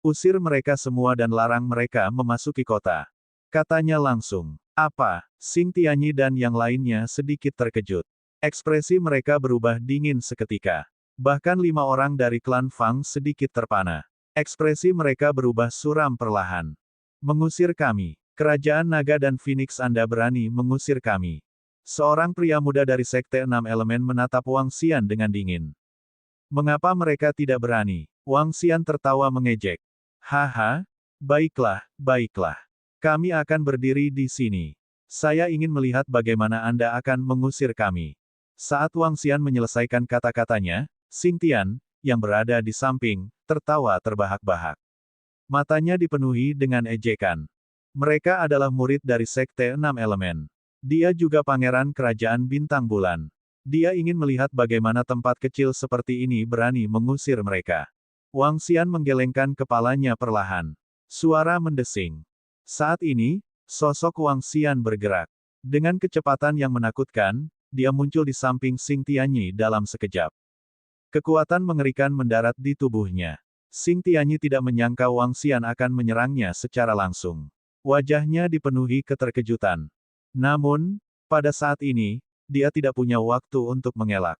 Usir mereka semua dan larang mereka memasuki kota. Katanya langsung. Apa? Xing Tianyi dan yang lainnya sedikit terkejut. Ekspresi mereka berubah dingin seketika. Bahkan 5 orang dari klan Fang sedikit terpana. Ekspresi mereka berubah suram perlahan. Mengusir kami. Kerajaan Naga dan Phoenix Anda berani mengusir kami. Seorang pria muda dari Sekte 6 Elemen menatap Wang Xian dengan dingin. Mengapa mereka tidak berani? Wang Xian tertawa mengejek. Haha, baiklah, baiklah. Kami akan berdiri di sini. Saya ingin melihat bagaimana Anda akan mengusir kami. Saat Wang Xian menyelesaikan kata-katanya, Xing Tian, yang berada di samping, tertawa terbahak-bahak. Matanya dipenuhi dengan ejekan. Mereka adalah murid dari Sekte 6 Elemen. Dia juga pangeran kerajaan bintang bulan. Dia ingin melihat bagaimana tempat kecil seperti ini berani mengusir mereka. Wang Xian menggelengkan kepalanya perlahan. Suara mendesing. Saat ini, sosok Wang Xian bergerak. Dengan kecepatan yang menakutkan, dia muncul di samping Xing Tianyi dalam sekejap. Kekuatan mengerikan mendarat di tubuhnya. Xing Tianyi tidak menyangka Wang Xian akan menyerangnya secara langsung. Wajahnya dipenuhi keterkejutan. Namun, pada saat ini, dia tidak punya waktu untuk mengelak.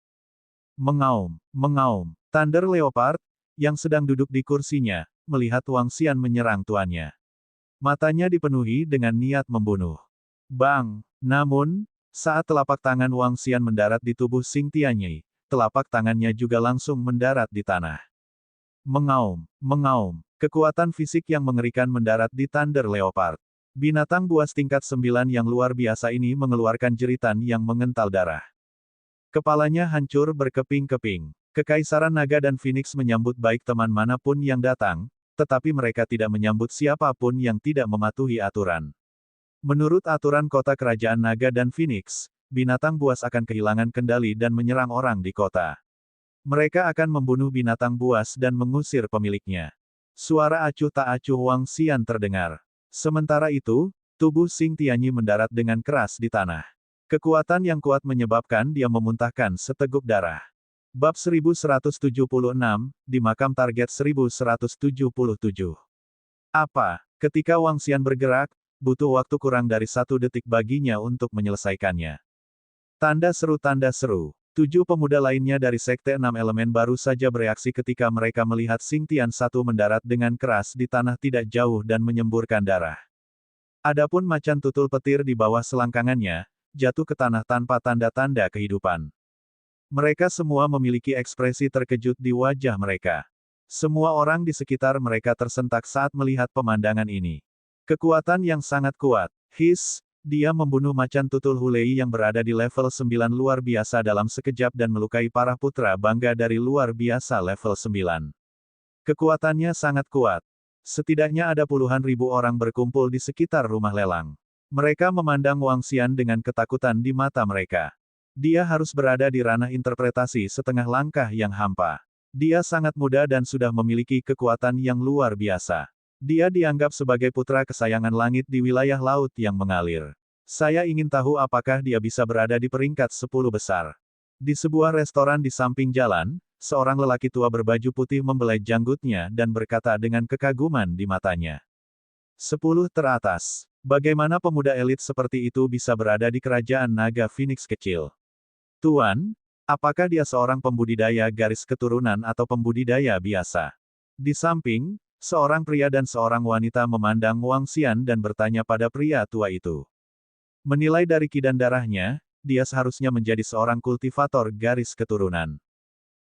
Mengaum, mengaum. Thunder Leopard, yang sedang duduk di kursinya, melihat Wang Xian menyerang tuannya. Matanya dipenuhi dengan niat membunuh. Bang! Namun, saat telapak tangan Wang Xian mendarat di tubuh Xing Tianyi, telapak tangannya juga langsung mendarat di tanah. Mengaum, mengaum. Kekuatan fisik yang mengerikan mendarat di Thunder Leopard. Binatang buas tingkat 9 yang luar biasa ini mengeluarkan jeritan yang mengental darah. Kepalanya hancur berkeping-keping. Kekaisaran Naga dan Phoenix menyambut baik teman manapun yang datang, tetapi mereka tidak menyambut siapapun yang tidak mematuhi aturan. Menurut aturan kota kerajaan Naga dan Phoenix, binatang buas akan kehilangan kendali dan menyerang orang di kota. Mereka akan membunuh binatang buas dan mengusir pemiliknya. Suara acuh tak acuh Wang Xian terdengar. Sementara itu, tubuh Xing Tianyi mendarat dengan keras di tanah. Kekuatan yang kuat menyebabkan dia memuntahkan seteguk darah. Bab 1176, di makam target 1177. Apa? Ketika Wang Xian bergerak, butuh waktu kurang dari 1 detik baginya untuk menyelesaikannya. Tanda seru. 7 pemuda lainnya dari Sekte 6 Elemen baru saja bereaksi ketika mereka melihat Xing Tian satu mendarat dengan keras di tanah tidak jauh dan menyemburkan darah. Adapun macan tutul petir di bawah selangkangannya, jatuh ke tanah tanpa tanda-tanda kehidupan. Mereka semua memiliki ekspresi terkejut di wajah mereka. Semua orang di sekitar mereka tersentak saat melihat pemandangan ini. Kekuatan yang sangat kuat. Dia membunuh macan tutul Hulei yang berada di level 9 luar biasa dalam sekejap dan melukai para putra bangga dari luar biasa level 9. Kekuatannya sangat kuat. Setidaknya ada puluhan ribu orang berkumpul di sekitar rumah lelang. Mereka memandang Wang Xian dengan ketakutan di mata mereka. Dia harus berada di ranah interpretasi setengah langkah yang hampa. Dia sangat muda dan sudah memiliki kekuatan yang luar biasa. Dia dianggap sebagai putra kesayangan langit di wilayah laut yang mengalir. Saya ingin tahu apakah dia bisa berada di peringkat 10 besar. Di sebuah restoran di samping jalan, seorang lelaki tua berbaju putih membelai janggutnya dan berkata dengan kekaguman di matanya. 10 teratas. Bagaimana pemuda elit seperti itu bisa berada di kerajaan naga Phoenix kecil? Tuan, apakah dia seorang pembudidaya garis keturunan atau pembudidaya biasa? Di samping, seorang pria dan seorang wanita memandang Wang Xian dan bertanya pada pria tua itu. Menilai dari kidan darahnya, dia seharusnya menjadi seorang kultivator garis keturunan.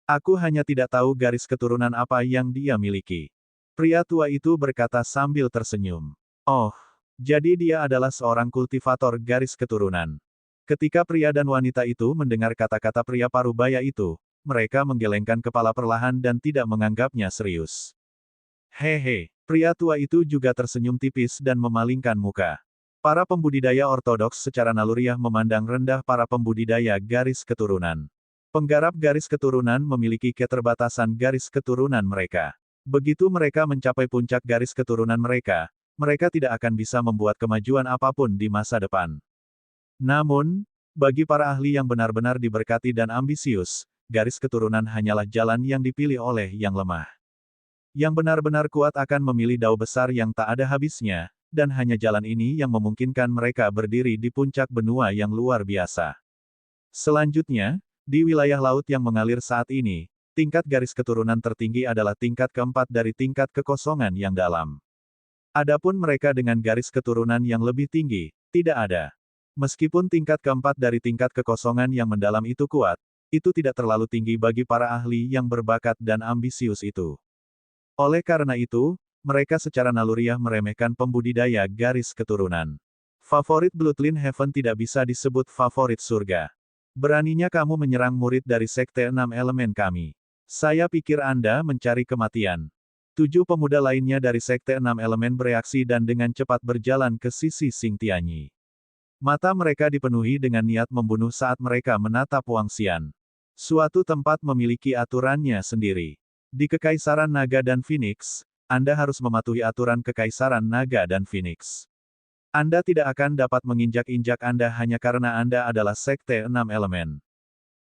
Aku hanya tidak tahu garis keturunan apa yang dia miliki. Pria tua itu berkata sambil tersenyum. Oh, jadi dia adalah seorang kultivator garis keturunan. Ketika pria dan wanita itu mendengar kata-kata pria parubaya itu, mereka menggelengkan kepala perlahan dan tidak menganggapnya serius. Hehe, pria tua itu juga tersenyum tipis dan memalingkan muka. Para pembudidaya ortodoks secara naluriah memandang rendah para pembudidaya garis keturunan. Penggarap garis keturunan memiliki keterbatasan garis keturunan mereka. Begitu mereka mencapai puncak garis keturunan mereka, mereka tidak akan bisa membuat kemajuan apapun di masa depan. Namun, bagi para ahli yang benar-benar diberkati dan ambisius, garis keturunan hanyalah jalan yang dipilih oleh yang lemah. Yang benar-benar kuat akan memilih dao besar yang tak ada habisnya, dan hanya jalan ini yang memungkinkan mereka berdiri di puncak benua yang luar biasa. Selanjutnya, di wilayah laut yang mengalir saat ini, tingkat garis keturunan tertinggi adalah tingkat keempat dari tingkat kekosongan yang dalam. Adapun mereka dengan garis keturunan yang lebih tinggi, tidak ada. Meskipun tingkat keempat dari tingkat kekosongan yang mendalam itu kuat, itu tidak terlalu tinggi bagi para ahli yang berbakat dan ambisius itu. Oleh karena itu, mereka secara naluriah meremehkan pembudidaya garis keturunan. Favorit Bloodline Heaven tidak bisa disebut favorit surga. Beraninya kamu menyerang murid dari Sekte 6 Elemen kami. Saya pikir Anda mencari kematian. 7 pemuda lainnya dari Sekte 6 Elemen bereaksi dan dengan cepat berjalan ke sisi Xing Tianyi. Mata mereka dipenuhi dengan niat membunuh saat mereka menatap Wang Xian. Suatu tempat memiliki aturannya sendiri. Di Kekaisaran Naga dan Phoenix, Anda harus mematuhi aturan Kekaisaran Naga dan Phoenix. Anda tidak akan dapat menginjak-injak Anda hanya karena Anda adalah Sekte 6 Elemen.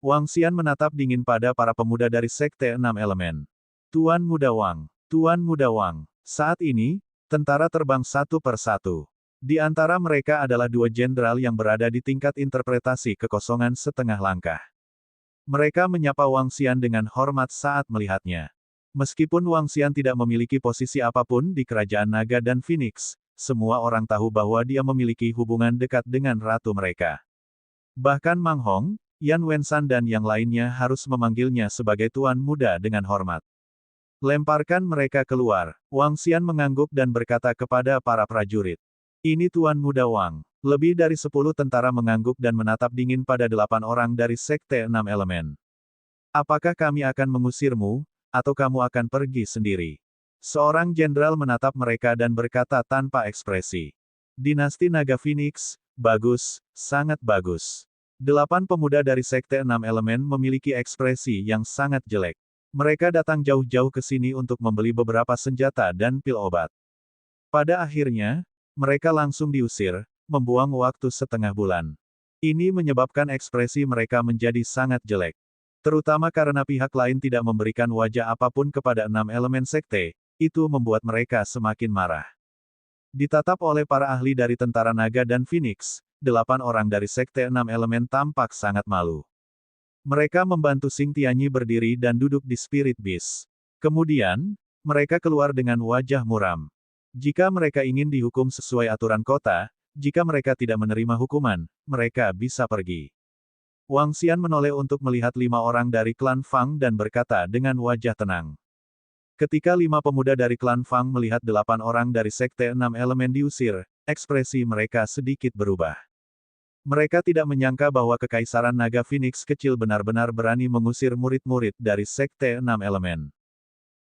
Wang Xian menatap dingin pada para pemuda dari Sekte 6 Elemen. Tuan Muda Wang. Saat ini, tentara terbang satu per satu. Di antara mereka adalah 2 jenderal yang berada di tingkat interpretasi kekosongan setengah langkah. Mereka menyapa Wang Xian dengan hormat saat melihatnya. Meskipun Wang Xian tidak memiliki posisi apapun di kerajaan Naga dan Phoenix, semua orang tahu bahwa dia memiliki hubungan dekat dengan ratu mereka. Bahkan Mang Hong, Yan Wensan dan yang lainnya harus memanggilnya sebagai Tuan Muda dengan hormat. Lemparkan mereka keluar. Wang Xian mengangguk dan berkata kepada para prajurit. Ini Tuan Muda Wang. Lebih dari 10 tentara mengangguk dan menatap dingin pada 8 orang dari Sekte Enam Elemen. Apakah kami akan mengusirmu, atau kamu akan pergi sendiri? Seorang jenderal menatap mereka dan berkata tanpa ekspresi. Dinasti Naga Phoenix, bagus, sangat bagus. 8 pemuda dari Sekte Enam Elemen memiliki ekspresi yang sangat jelek. Mereka datang jauh-jauh ke sini untuk membeli beberapa senjata dan pil obat. Pada akhirnya, mereka langsung diusir, membuang waktu setengah bulan. Ini menyebabkan ekspresi mereka menjadi sangat jelek. Terutama karena pihak lain tidak memberikan wajah apapun kepada 6 elemen sekte, itu membuat mereka semakin marah. Ditatap oleh para ahli dari tentara naga dan Phoenix, 8 orang dari Sekte 6 elemen tampak sangat malu. Mereka membantu Xing Tianyi berdiri dan duduk di Spirit Beast. Kemudian, mereka keluar dengan wajah muram. Jika mereka ingin dihukum sesuai aturan kota, jika mereka tidak menerima hukuman, mereka bisa pergi. Wang Xian menoleh untuk melihat 5 orang dari klan Fang dan berkata dengan wajah tenang. Ketika 5 pemuda dari klan Fang melihat 8 orang dari Sekte 6 elemen diusir, ekspresi mereka sedikit berubah. Mereka tidak menyangka bahwa Kekaisaran Naga Phoenix kecil benar-benar berani mengusir murid-murid dari Sekte 6 elemen.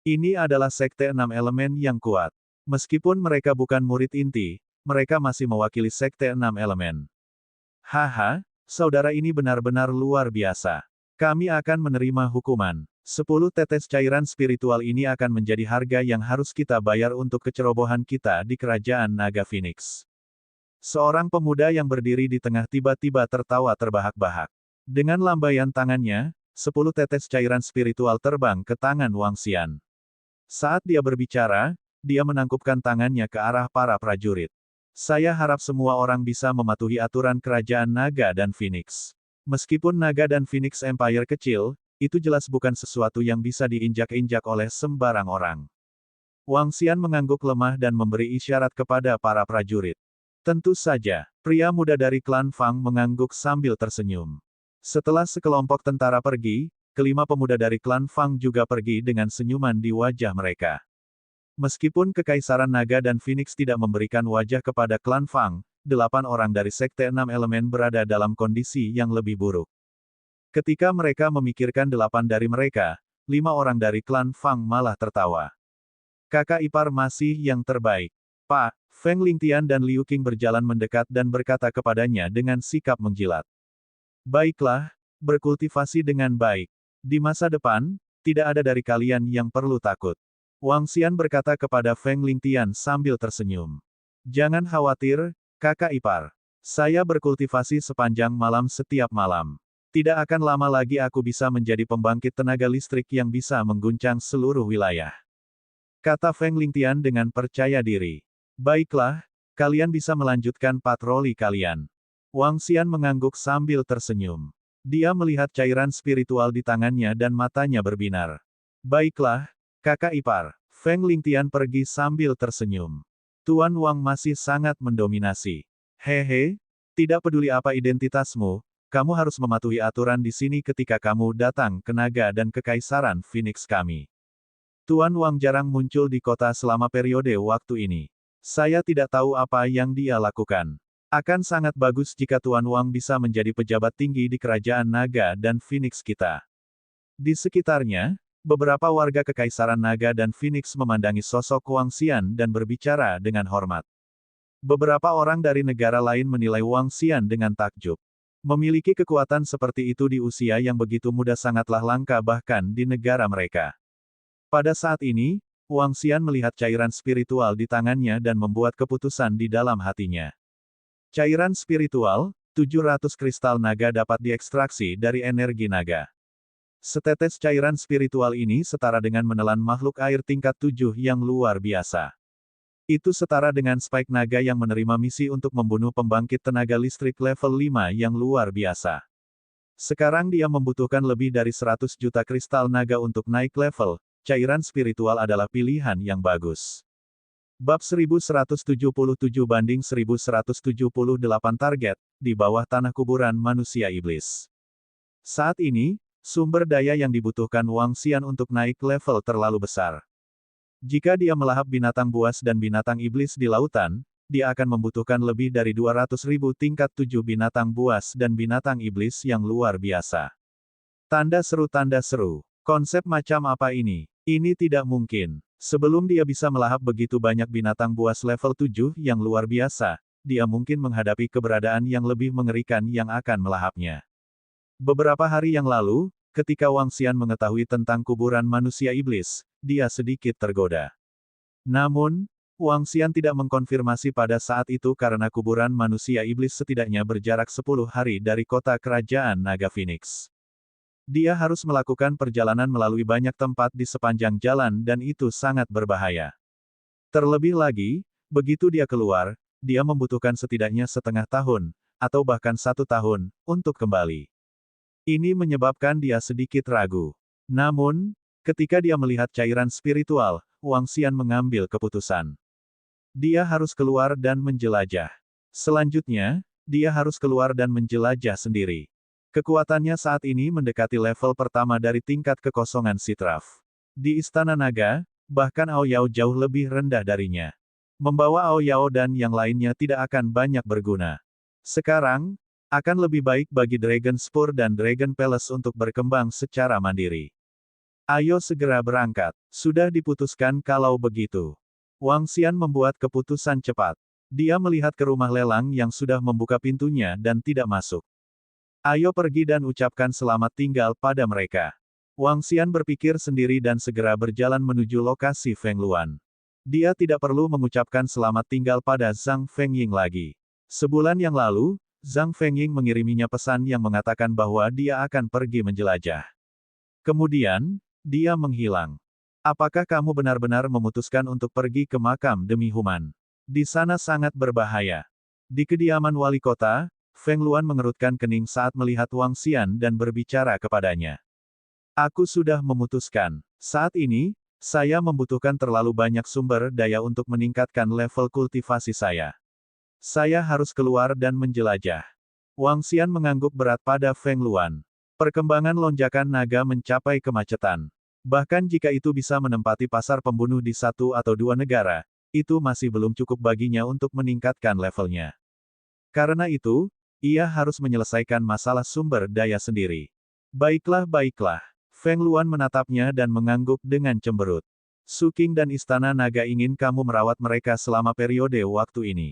Ini adalah Sekte 6 elemen yang kuat. Meskipun mereka bukan murid inti, mereka masih mewakili Sekte 6 elemen. Haha, saudara ini benar-benar luar biasa. Kami akan menerima hukuman. 10 tetes cairan spiritual ini akan menjadi harga yang harus kita bayar untuk kecerobohan kita di Kerajaan Naga Phoenix. Seorang pemuda yang berdiri di tengah tiba-tiba tertawa terbahak-bahak. Dengan lambaian tangannya, 10 tetes cairan spiritual terbang ke tangan Wang Xian. Saat dia berbicara, dia menangkupkan tangannya ke arah para prajurit. Saya harap semua orang bisa mematuhi aturan Kerajaan Naga dan Phoenix. Meskipun Naga dan Phoenix Empire kecil, itu jelas bukan sesuatu yang bisa diinjak-injak oleh sembarang orang. Wang Xian mengangguk lemah dan memberi isyarat kepada para prajurit. Tentu saja, pria muda dari klan Fang mengangguk sambil tersenyum. Setelah sekelompok tentara pergi, kelima pemuda dari klan Fang juga pergi dengan senyuman di wajah mereka. Meskipun Kekaisaran Naga dan Phoenix tidak memberikan wajah kepada klan Fang, 8 orang dari Sekte 6 elemen berada dalam kondisi yang lebih buruk. Ketika mereka memikirkan 8 dari mereka, 5 orang dari klan Fang malah tertawa. Kakak ipar masih yang terbaik. Pak, Feng Lingtian dan Liu Qing berjalan mendekat dan berkata kepadanya dengan sikap menjilat. Baiklah, berkultivasi dengan baik. Di masa depan, tidak ada dari kalian yang perlu takut. Wang Xian berkata kepada Feng Lingtian sambil tersenyum. Jangan khawatir, kakak ipar. Saya berkultivasi sepanjang malam setiap malam. Tidak akan lama lagi aku bisa menjadi pembangkit tenaga listrik yang bisa mengguncang seluruh wilayah. Kata Feng Lingtian dengan percaya diri. Baiklah, kalian bisa melanjutkan patroli kalian. Wang Xian mengangguk sambil tersenyum. Dia melihat cairan spiritual di tangannya dan matanya berbinar. Baiklah, kakak ipar. Feng Lingtian pergi sambil tersenyum. Tuan Wang masih sangat mendominasi. Hehe, tidak peduli apa identitasmu, kamu harus mematuhi aturan di sini ketika kamu datang ke Naga dan Kekaisaran Phoenix kami. Tuan Wang jarang muncul di kota selama periode waktu ini. Saya tidak tahu apa yang dia lakukan. Akan sangat bagus jika Tuan Wang bisa menjadi pejabat tinggi di Kerajaan Naga dan Phoenix kita. Di sekitarnya, beberapa warga Kekaisaran Naga dan Phoenix memandangi sosok Wang Xian dan berbicara dengan hormat. Beberapa orang dari negara lain menilai Wang Xian dengan takjub. Memiliki kekuatan seperti itu di usia yang begitu muda sangatlah langka bahkan di negara mereka. Pada saat ini, Wang Xian melihat cairan spiritual di tangannya dan membuat keputusan di dalam hatinya. Cairan spiritual, 700 kristal naga dapat diekstraksi dari energi naga. Setetes cairan spiritual ini setara dengan menelan makhluk air tingkat 7 yang luar biasa. Itu setara dengan Spike Naga yang menerima misi untuk membunuh pembangkit tenaga listrik level 5 yang luar biasa. Sekarang dia membutuhkan lebih dari 100 juta kristal naga untuk naik level, cairan spiritual adalah pilihan yang bagus. Bab 1177-1178 target, di bawah tanah kuburan manusia iblis. Saat ini, sumber daya yang dibutuhkan Wang Xian untuk naik level terlalu besar. Jika dia melahap binatang buas dan binatang iblis di lautan, dia akan membutuhkan lebih dari 200.000 tingkat 7 binatang buas dan binatang iblis yang luar biasa. Tanda seru tanda seru. Konsep macam apa ini? Ini tidak mungkin. Sebelum dia bisa melahap begitu banyak binatang buas level 7 yang luar biasa, dia mungkin menghadapi keberadaan yang lebih mengerikan yang akan melahapnya. Beberapa hari yang lalu, ketika Wang Xian mengetahui tentang kuburan manusia iblis, dia sedikit tergoda. Namun, Wang Xian tidak mengkonfirmasi pada saat itu karena kuburan manusia iblis setidaknya berjarak 10 hari dari kota kerajaan Naga Phoenix. Dia harus melakukan perjalanan melalui banyak tempat di sepanjang jalan dan itu sangat berbahaya. Terlebih lagi, begitu dia keluar, dia membutuhkan setidaknya setengah tahun, atau bahkan 1 tahun, untuk kembali. Ini menyebabkan dia sedikit ragu. Namun, ketika dia melihat cairan spiritual, Wang Xian mengambil keputusan. Dia harus keluar dan menjelajah. Selanjutnya, dia harus keluar dan menjelajah sendiri. Kekuatannya saat ini mendekati level pertama dari tingkat kekosongan Sitraf. Di Istana Naga, bahkan Ao Yao jauh lebih rendah darinya. Membawa Ao Yao dan yang lainnya tidak akan banyak berguna. Sekarang, akan lebih baik bagi Dragon Spur dan Dragon Palace untuk berkembang secara mandiri. Ayo segera berangkat. Sudah diputuskan kalau begitu. Wang Xian membuat keputusan cepat. Dia melihat ke rumah lelang yang sudah membuka pintunya dan tidak masuk. Ayo pergi dan ucapkan selamat tinggal pada mereka. Wang Xian berpikir sendiri dan segera berjalan menuju lokasi Feng Luan. Dia tidak perlu mengucapkan selamat tinggal pada Zhang Fengying lagi. Sebulan yang lalu, Zhang Fengying mengiriminya pesan yang mengatakan bahwa dia akan pergi menjelajah. Kemudian, dia menghilang. Apakah kamu benar-benar memutuskan untuk pergi ke makam demi Human? Di sana sangat berbahaya. Di kediaman wali kota, Feng Luan mengerutkan kening saat melihat Wang Xian dan berbicara kepadanya. Aku sudah memutuskan. Saat ini, saya membutuhkan terlalu banyak sumber daya untuk meningkatkan level kultivasi saya. Saya harus keluar dan menjelajah. Wang Xian mengangguk berat pada Feng Luan. Perkembangan lonjakan naga mencapai kemacetan. Bahkan jika itu bisa menempati pasar pembunuh di 1 atau 2 negara, itu masih belum cukup baginya untuk meningkatkan levelnya. Karena itu, ia harus menyelesaikan masalah sumber daya sendiri. Baiklah, baiklah. Feng Luan menatapnya dan mengangguk dengan cemberut. Su Qing dan Istana Naga ingin kamu merawat mereka selama periode waktu ini.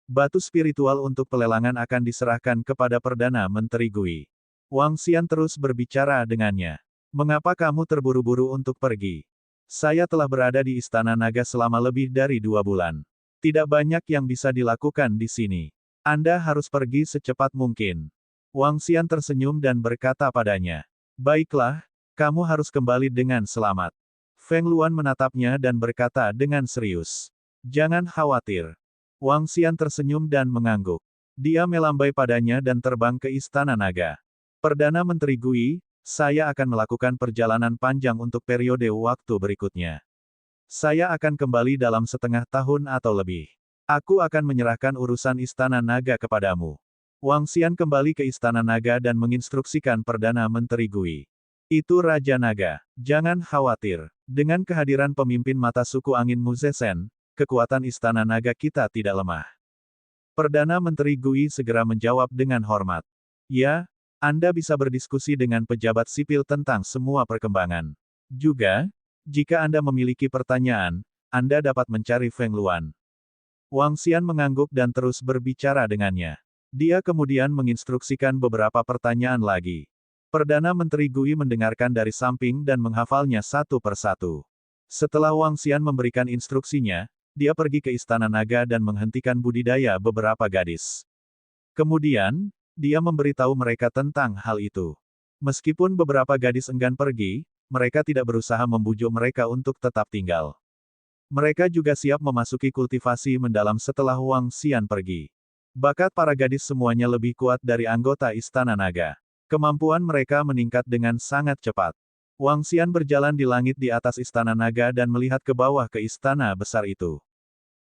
Batu spiritual untuk pelelangan akan diserahkan kepada Perdana Menteri Gui. Wang Xian terus berbicara dengannya. Mengapa kamu terburu-buru untuk pergi? Saya telah berada di Istana Naga selama lebih dari 2 bulan. Tidak banyak yang bisa dilakukan di sini. Anda harus pergi secepat mungkin. Wang Xian tersenyum dan berkata padanya. Baiklah, kamu harus kembali dengan selamat. Feng Luan menatapnya dan berkata dengan serius. Jangan khawatir. Wang Xian tersenyum dan mengangguk. Dia melambai padanya dan terbang ke Istana Naga. Perdana Menteri Gui, saya akan melakukan perjalanan panjang untuk periode waktu berikutnya. Saya akan kembali dalam setengah tahun atau lebih. Aku akan menyerahkan urusan Istana Naga kepadamu. Wang Xian kembali ke Istana Naga dan menginstruksikan Perdana Menteri Gui. Itu Raja Naga. Jangan khawatir. Dengan kehadiran pemimpin mata suku angin Muzesen, kekuatan Istana Naga kita tidak lemah. Perdana Menteri Gui segera menjawab dengan hormat. Ya, Anda bisa berdiskusi dengan pejabat sipil tentang semua perkembangan. Juga, jika Anda memiliki pertanyaan, Anda dapat mencari Feng Luan. Wang Xian mengangguk dan terus berbicara dengannya. Dia kemudian menginstruksikan beberapa pertanyaan lagi. Perdana Menteri Gui mendengarkan dari samping dan menghafalnya satu persatu. Setelah Wang Xian memberikan instruksinya, dia pergi ke Istana Naga dan menghentikan budidaya beberapa gadis. Kemudian, dia memberitahu mereka tentang hal itu. Meskipun beberapa gadis enggan pergi, mereka tidak berusaha membujuk mereka untuk tetap tinggal. Mereka juga siap memasuki kultivasi mendalam setelah Wang Xian pergi. Bakat para gadis semuanya lebih kuat dari anggota Istana Naga. Kemampuan mereka meningkat dengan sangat cepat. Wang Xian berjalan di langit di atas Istana Naga dan melihat ke bawah ke istana besar itu.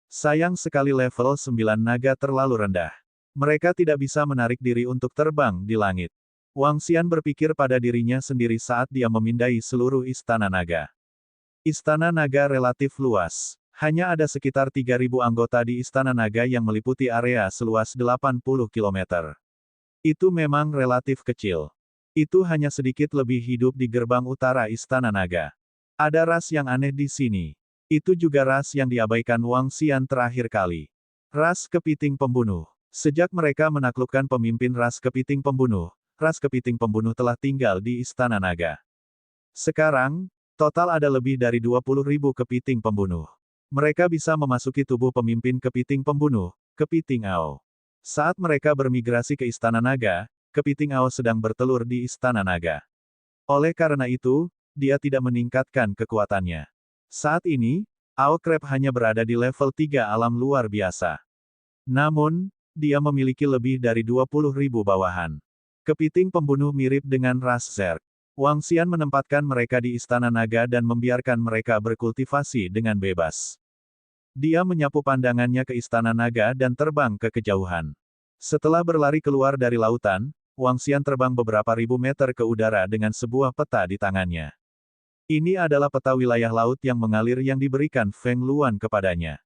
Sayang sekali level 9 naga terlalu rendah. Mereka tidak bisa menarik diri untuk terbang di langit. Wang Xian berpikir pada dirinya sendiri saat dia memindai seluruh Istana Naga. Istana Naga relatif luas. Hanya ada sekitar 3.000 anggota di Istana Naga yang meliputi area seluas 80 km. Itu memang relatif kecil. Itu hanya sedikit lebih hidup di gerbang utara Istana Naga. Ada ras yang aneh di sini. Itu juga ras yang diabaikan Wang Xian terakhir kali. Ras kepiting pembunuh. Sejak mereka menaklukkan pemimpin ras kepiting pembunuh telah tinggal di Istana Naga. Sekarang, total ada lebih dari 20.000 kepiting pembunuh. Mereka bisa memasuki tubuh pemimpin kepiting pembunuh, Kepiting Ao. Saat mereka bermigrasi ke Istana Naga, Kepiting Ao sedang bertelur di Istana Naga. Oleh karena itu, dia tidak meningkatkan kekuatannya. Saat ini, Ao Crab hanya berada di level 3 alam luar biasa. Namun, dia memiliki lebih dari 20.000 bawahan. Kepiting pembunuh mirip dengan ras Zerg. Wang Xian menempatkan mereka di Istana Naga dan membiarkan mereka berkultivasi dengan bebas. Dia menyapu pandangannya ke Istana Naga dan terbang ke kejauhan. Setelah berlari keluar dari lautan, Wang Xian terbang beberapa ribu meter ke udara dengan sebuah peta di tangannya. Ini adalah peta wilayah laut yang mengalir yang diberikan Feng Luan kepadanya.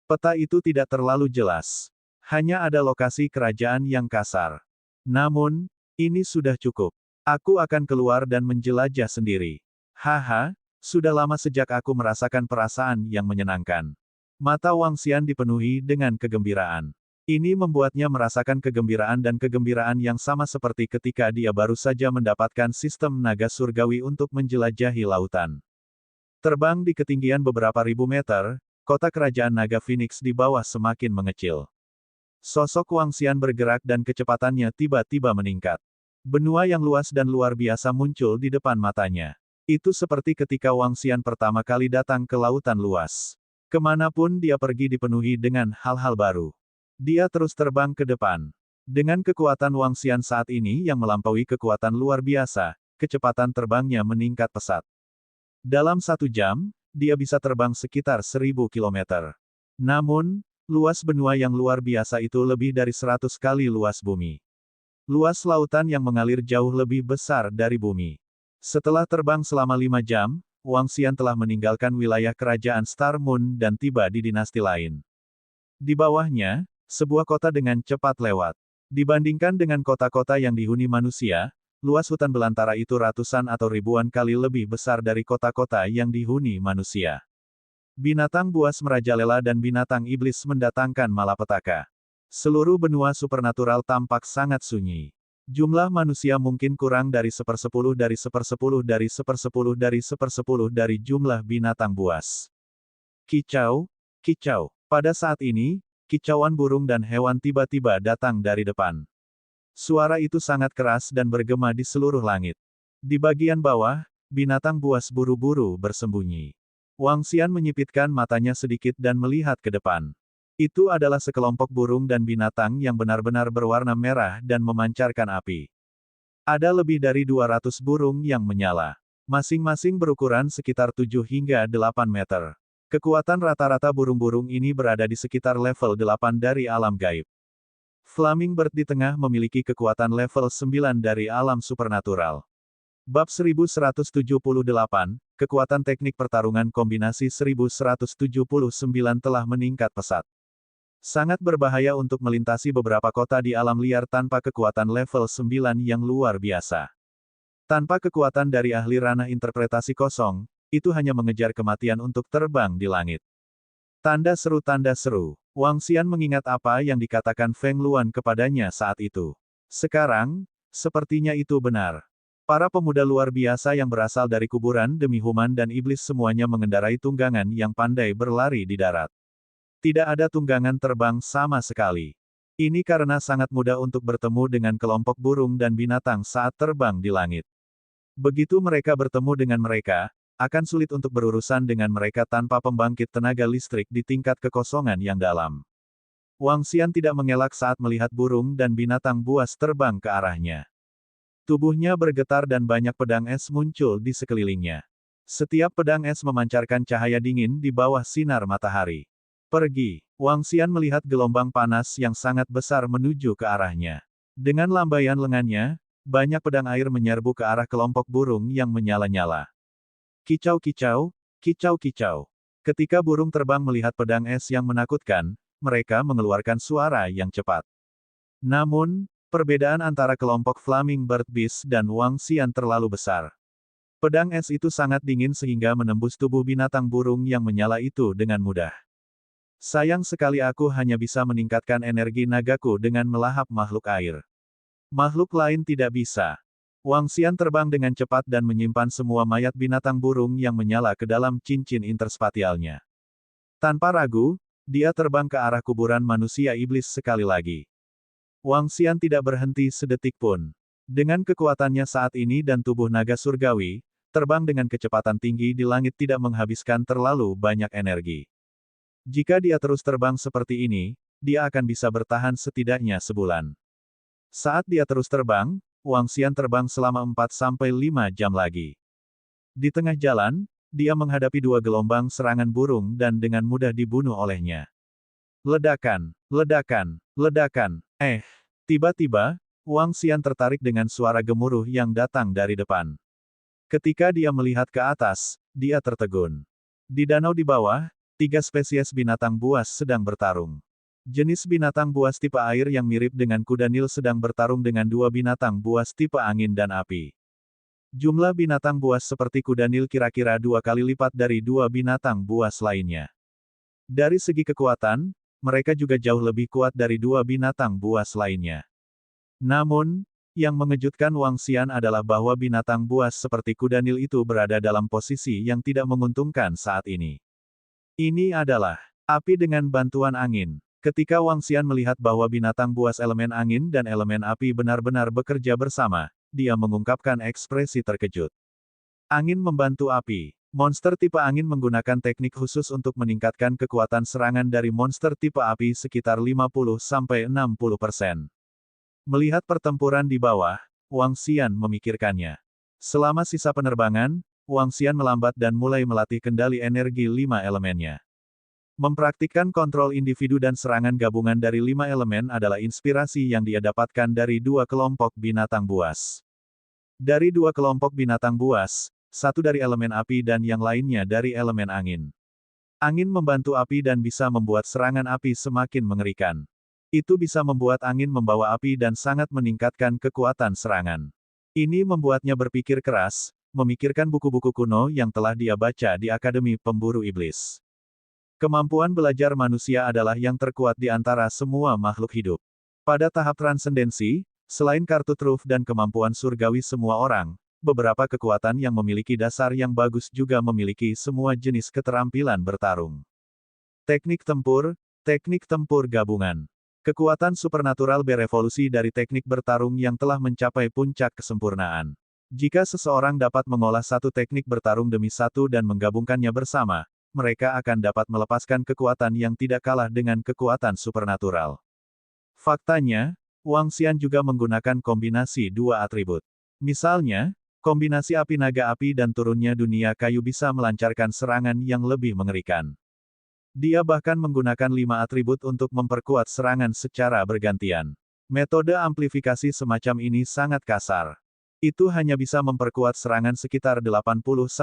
Peta itu tidak terlalu jelas. Hanya ada lokasi kerajaan yang kasar. Namun, ini sudah cukup. Aku akan keluar dan menjelajah sendiri. Haha, sudah lama sejak aku merasakan perasaan yang menyenangkan. Mata Wang Xian dipenuhi dengan kegembiraan. Ini membuatnya merasakan kegembiraan dan kegembiraan yang sama seperti ketika dia baru saja mendapatkan sistem naga surgawi untuk menjelajahi lautan. Terbang di ketinggian beberapa ribu meter, kota kerajaan naga Phoenix di bawah semakin mengecil. Sosok Wang Xian bergerak dan kecepatannya tiba-tiba meningkat. Benua yang luas dan luar biasa muncul di depan matanya. Itu seperti ketika Wang Xian pertama kali datang ke lautan luas. Kemanapun dia pergi dipenuhi dengan hal-hal baru. Dia terus terbang ke depan. Dengan kekuatan Wang Xian saat ini yang melampaui kekuatan luar biasa, kecepatan terbangnya meningkat pesat. Dalam 1 jam, dia bisa terbang sekitar 1.000 km. Namun, luas benua yang luar biasa itu lebih dari 100 kali luas bumi. Luas lautan yang mengalir jauh lebih besar dari bumi. Setelah terbang selama 5 jam, Wang Xian telah meninggalkan wilayah kerajaan Star Moon dan tiba di dinasti lain. Di bawahnya, sebuah kota dengan cepat lewat. Dibandingkan dengan kota-kota yang dihuni manusia, luas hutan belantara itu ratusan atau ribuan kali lebih besar dari kota-kota yang dihuni manusia. Binatang buas merajalela dan binatang iblis mendatangkan malapetaka. Seluruh benua supernatural tampak sangat sunyi. Jumlah manusia mungkin kurang dari 1/10 dari 1/10 dari 1/10 dari 1/10 dari jumlah binatang buas. Kicau, kicau. Pada saat ini, kicauan burung dan hewan tiba-tiba datang dari depan. Suara itu sangat keras dan bergema di seluruh langit. Di bagian bawah, binatang buas buru-buru bersembunyi. Wang Xian menyipitkan matanya sedikit dan melihat ke depan. Itu adalah sekelompok burung dan binatang yang benar-benar berwarna merah dan memancarkan api. Ada lebih dari 200 burung yang menyala. Masing-masing berukuran sekitar 7 hingga 8 meter. Kekuatan rata-rata burung-burung ini berada di sekitar level 8 dari alam gaib. Flaming-bird di tengah memiliki kekuatan level 9 dari alam supernatural. Bab 1178, kekuatan teknik pertarungan kombinasi 1179 telah meningkat pesat. Sangat berbahaya untuk melintasi beberapa kota di alam liar tanpa kekuatan level 9 yang luar biasa. Tanpa kekuatan dari ahli ranah interpretasi kosong, itu hanya mengejar kematian untuk terbang di langit. Tanda seru tanda seru. Wang Xian mengingat apa yang dikatakan Feng Luan kepadanya saat itu. Sekarang, sepertinya itu benar. Para pemuda luar biasa yang berasal dari kuburan demi human dan iblis semuanya mengendarai tunggangan yang pandai berlari di darat. Tidak ada tunggangan terbang sama sekali. Ini karena sangat mudah untuk bertemu dengan kelompok burung dan binatang saat terbang di langit. Begitu mereka bertemu dengan mereka, akan sulit untuk berurusan dengan mereka tanpa pembangkit tenaga listrik di tingkat kekosongan yang dalam. Wang Xian tidak mengelak saat melihat burung dan binatang buas terbang ke arahnya. Tubuhnya bergetar dan banyak pedang es muncul di sekelilingnya. Setiap pedang es memancarkan cahaya dingin di bawah sinar matahari. Pergi. Wang Xian melihat gelombang panas yang sangat besar menuju ke arahnya. Dengan lambaian lengannya, banyak pedang air menyerbu ke arah kelompok burung yang menyala-nyala. Kicau-kicau, kicau-kicau. Ketika burung terbang melihat pedang es yang menakutkan, mereka mengeluarkan suara yang cepat. Namun, perbedaan antara kelompok Flaming Bird Beast dan Wang Xian terlalu besar. Pedang es itu sangat dingin sehingga menembus tubuh binatang burung yang menyala itu dengan mudah. Sayang sekali aku hanya bisa meningkatkan energi nagaku dengan melahap makhluk air. Makhluk lain tidak bisa. Wang Xian terbang dengan cepat dan menyimpan semua mayat binatang burung yang menyala ke dalam cincin interspatialnya. Tanpa ragu, dia terbang ke arah kuburan manusia iblis sekali lagi. Wang Xian tidak berhenti sedetik pun. Dengan kekuatannya saat ini dan tubuh naga surgawi, terbang dengan kecepatan tinggi di langit tidak menghabiskan terlalu banyak energi. Jika dia terus terbang seperti ini, dia akan bisa bertahan setidaknya sebulan. Saat dia terus terbang, Wang Xian terbang selama 4-5 jam lagi. Di tengah jalan, dia menghadapi 2 gelombang serangan burung dan dengan mudah dibunuh olehnya. Ledakan, ledakan, ledakan. Tiba-tiba, Wang Xian tertarik dengan suara gemuruh yang datang dari depan. Ketika dia melihat ke atas, dia tertegun. Di danau di bawah, 3 spesies binatang buas sedang bertarung. Jenis binatang buas tipe air yang mirip dengan kuda Nil sedang bertarung dengan 2 binatang buas tipe angin dan api. Jumlah binatang buas seperti kuda Nil kira-kira 2 kali lipat dari 2 binatang buas lainnya. Dari segi kekuatan, mereka juga jauh lebih kuat dari 2 binatang buas lainnya. Namun, yang mengejutkan Wang Xian adalah bahwa binatang buas seperti kuda Nil itu berada dalam posisi yang tidak menguntungkan saat ini. Ini adalah api dengan bantuan angin. Ketika Wang Xian melihat bahwa binatang buas elemen angin dan elemen api benar-benar bekerja bersama, dia mengungkapkan ekspresi terkejut. Angin membantu api. Monster tipe angin menggunakan teknik khusus untuk meningkatkan kekuatan serangan dari monster tipe api sekitar 50-60%. Melihat pertempuran di bawah, Wang Xian memikirkannya. Selama sisa penerbangan, Wang Xian melambat dan mulai melatih kendali energi 5 elemennya. Mempraktikkan kontrol individu dan serangan gabungan dari 5 elemen adalah inspirasi yang dia dapatkan dari 2 kelompok binatang buas. Dari 2 kelompok binatang buas, satu dari elemen api dan yang lainnya dari elemen angin. Angin membantu api dan bisa membuat serangan api semakin mengerikan. Itu bisa membuat angin membawa api dan sangat meningkatkan kekuatan serangan. Ini membuatnya berpikir keras, memikirkan buku-buku kuno yang telah dia baca di Akademi Pemburu Iblis. Kemampuan belajar manusia adalah yang terkuat di antara semua makhluk hidup. Pada tahap transendensi, selain kartu truf dan kemampuan surgawi semua orang, beberapa kekuatan yang memiliki dasar yang bagus juga memiliki semua jenis keterampilan bertarung. Teknik tempur gabungan. Kekuatan supernatural berevolusi dari teknik bertarung yang telah mencapai puncak kesempurnaan. Jika seseorang dapat mengolah satu teknik bertarung demi satu dan menggabungkannya bersama, mereka akan dapat melepaskan kekuatan yang tidak kalah dengan kekuatan supernatural. Faktanya, Wang Xian juga menggunakan kombinasi 2 atribut. Misalnya, kombinasi api naga api dan turunnya dunia kayu bisa melancarkan serangan yang lebih mengerikan. Dia bahkan menggunakan 5 atribut untuk memperkuat serangan secara bergantian. Metode amplifikasi semacam ini sangat kasar. Itu hanya bisa memperkuat serangan sekitar 80-90%.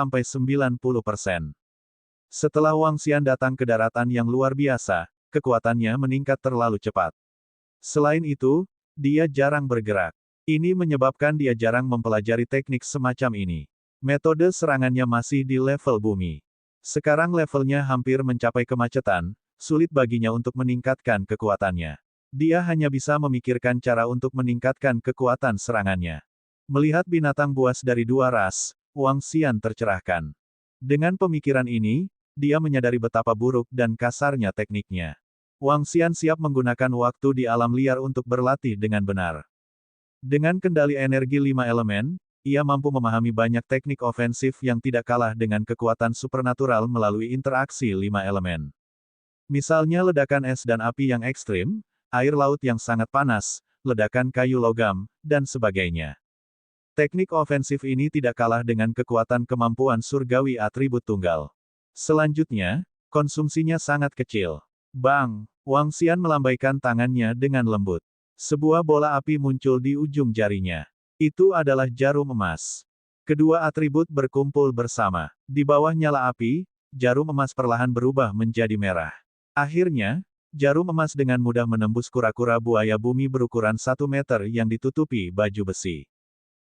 Setelah Wang Xian datang ke daratan yang luar biasa, kekuatannya meningkat terlalu cepat. Selain itu, dia jarang bergerak. Ini menyebabkan dia jarang mempelajari teknik semacam ini. Metode serangannya masih di level bumi. Sekarang levelnya hampir mencapai kemacetan, sulit baginya untuk meningkatkan kekuatannya. Dia hanya bisa memikirkan cara untuk meningkatkan kekuatan serangannya. Melihat binatang buas dari 2 ras, Wang Xian tercerahkan. Dengan pemikiran ini, dia menyadari betapa buruk dan kasarnya tekniknya. Wang Xian siap menggunakan waktu di alam liar untuk berlatih dengan benar. Dengan kendali energi 5 elemen, ia mampu memahami banyak teknik ofensif yang tidak kalah dengan kekuatan supernatural melalui interaksi 5 elemen. Misalnya ledakan es dan api yang ekstrim, air laut yang sangat panas, ledakan kayu logam, dan sebagainya. Teknik ofensif ini tidak kalah dengan kekuatan kemampuan surgawi atribut tunggal. Selanjutnya, konsumsinya sangat kecil. Bang! Wang Xian melambaikan tangannya dengan lembut. Sebuah bola api muncul di ujung jarinya. Itu adalah jarum emas. Kedua atribut berkumpul bersama. Di bawah nyala api, jarum emas perlahan berubah menjadi merah. Akhirnya, jarum emas dengan mudah menembus kura-kura buaya bumi berukuran 1 meter yang ditutupi baju besi.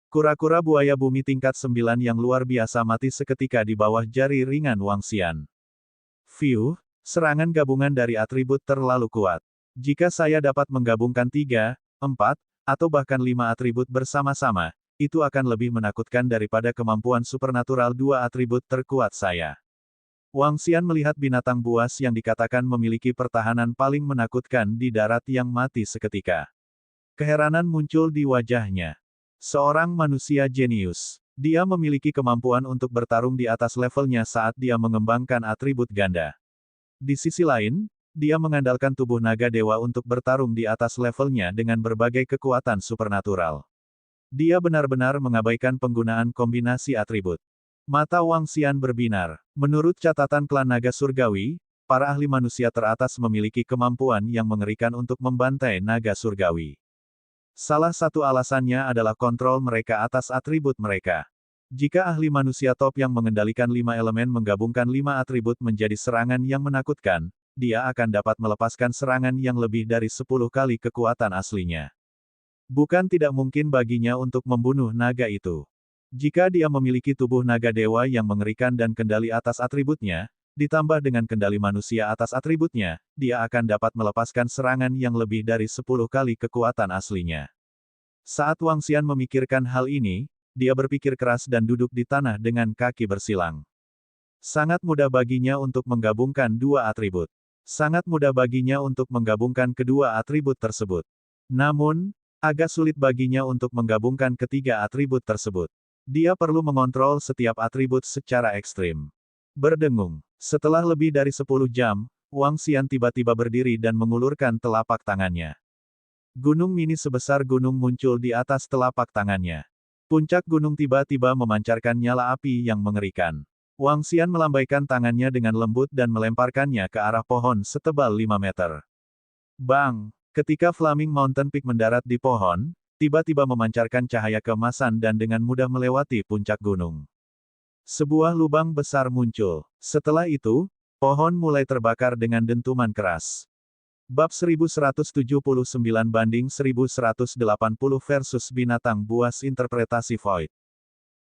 Kura-kura buaya bumi tingkat 9 yang luar biasa mati seketika di bawah jari ringan Wang Xian. Fiu, serangan gabungan dari atribut terlalu kuat. Jika saya dapat menggabungkan 3, 4, atau bahkan 5 atribut bersama-sama, itu akan lebih menakutkan daripada kemampuan supernatural 2 atribut terkuat saya. Wang Xian melihat binatang buas yang dikatakan memiliki pertahanan paling menakutkan di darat yang mati seketika. Keheranan muncul di wajahnya. Seorang manusia jenius. Dia memiliki kemampuan untuk bertarung di atas levelnya saat dia mengembangkan atribut ganda. Di sisi lain, dia mengandalkan tubuh naga dewa untuk bertarung di atas levelnya dengan berbagai kekuatan supernatural. Dia benar-benar mengabaikan penggunaan kombinasi atribut. Mata Wang Xian berbinar. Menurut catatan klan naga surgawi, para ahli manusia teratas memiliki kemampuan yang mengerikan untuk membantai naga surgawi. Salah satu alasannya adalah kontrol mereka atas atribut mereka. Jika ahli manusia top yang mengendalikan 5 elemen menggabungkan 5 atribut menjadi serangan yang menakutkan, dia akan dapat melepaskan serangan yang lebih dari 10 kali kekuatan aslinya. Bukan tidak mungkin baginya untuk membunuh naga itu. Jika dia memiliki tubuh naga dewa yang mengerikan dan kendali atas atributnya, ditambah dengan kendali manusia atas atributnya, dia akan dapat melepaskan serangan yang lebih dari 10 kali kekuatan aslinya. Saat Wang Xian memikirkan hal ini, dia berpikir keras dan duduk di tanah dengan kaki bersilang. Sangat mudah baginya untuk menggabungkan 2 atribut. Sangat mudah baginya untuk menggabungkan kedua atribut tersebut. Namun, agak sulit baginya untuk menggabungkan ketiga atribut tersebut. Dia perlu mengontrol setiap atribut secara ekstrim. Berdengung. Setelah lebih dari 10 jam, Wang Xian tiba-tiba berdiri dan mengulurkan telapak tangannya. Gunung mini sebesar gunung muncul di atas telapak tangannya. Puncak gunung tiba-tiba memancarkan nyala api yang mengerikan. Wang Xian melambaikan tangannya dengan lembut dan melemparkannya ke arah pohon setebal 5 meter. Bang! Ketika Flaming Mountain Peak mendarat di pohon, tiba-tiba memancarkan cahaya keemasan dan dengan mudah melewati puncak gunung. Sebuah lubang besar muncul. Setelah itu, pohon mulai terbakar dengan dentuman keras. Bab 1179 banding 1180 versus binatang buas interpretasi Void.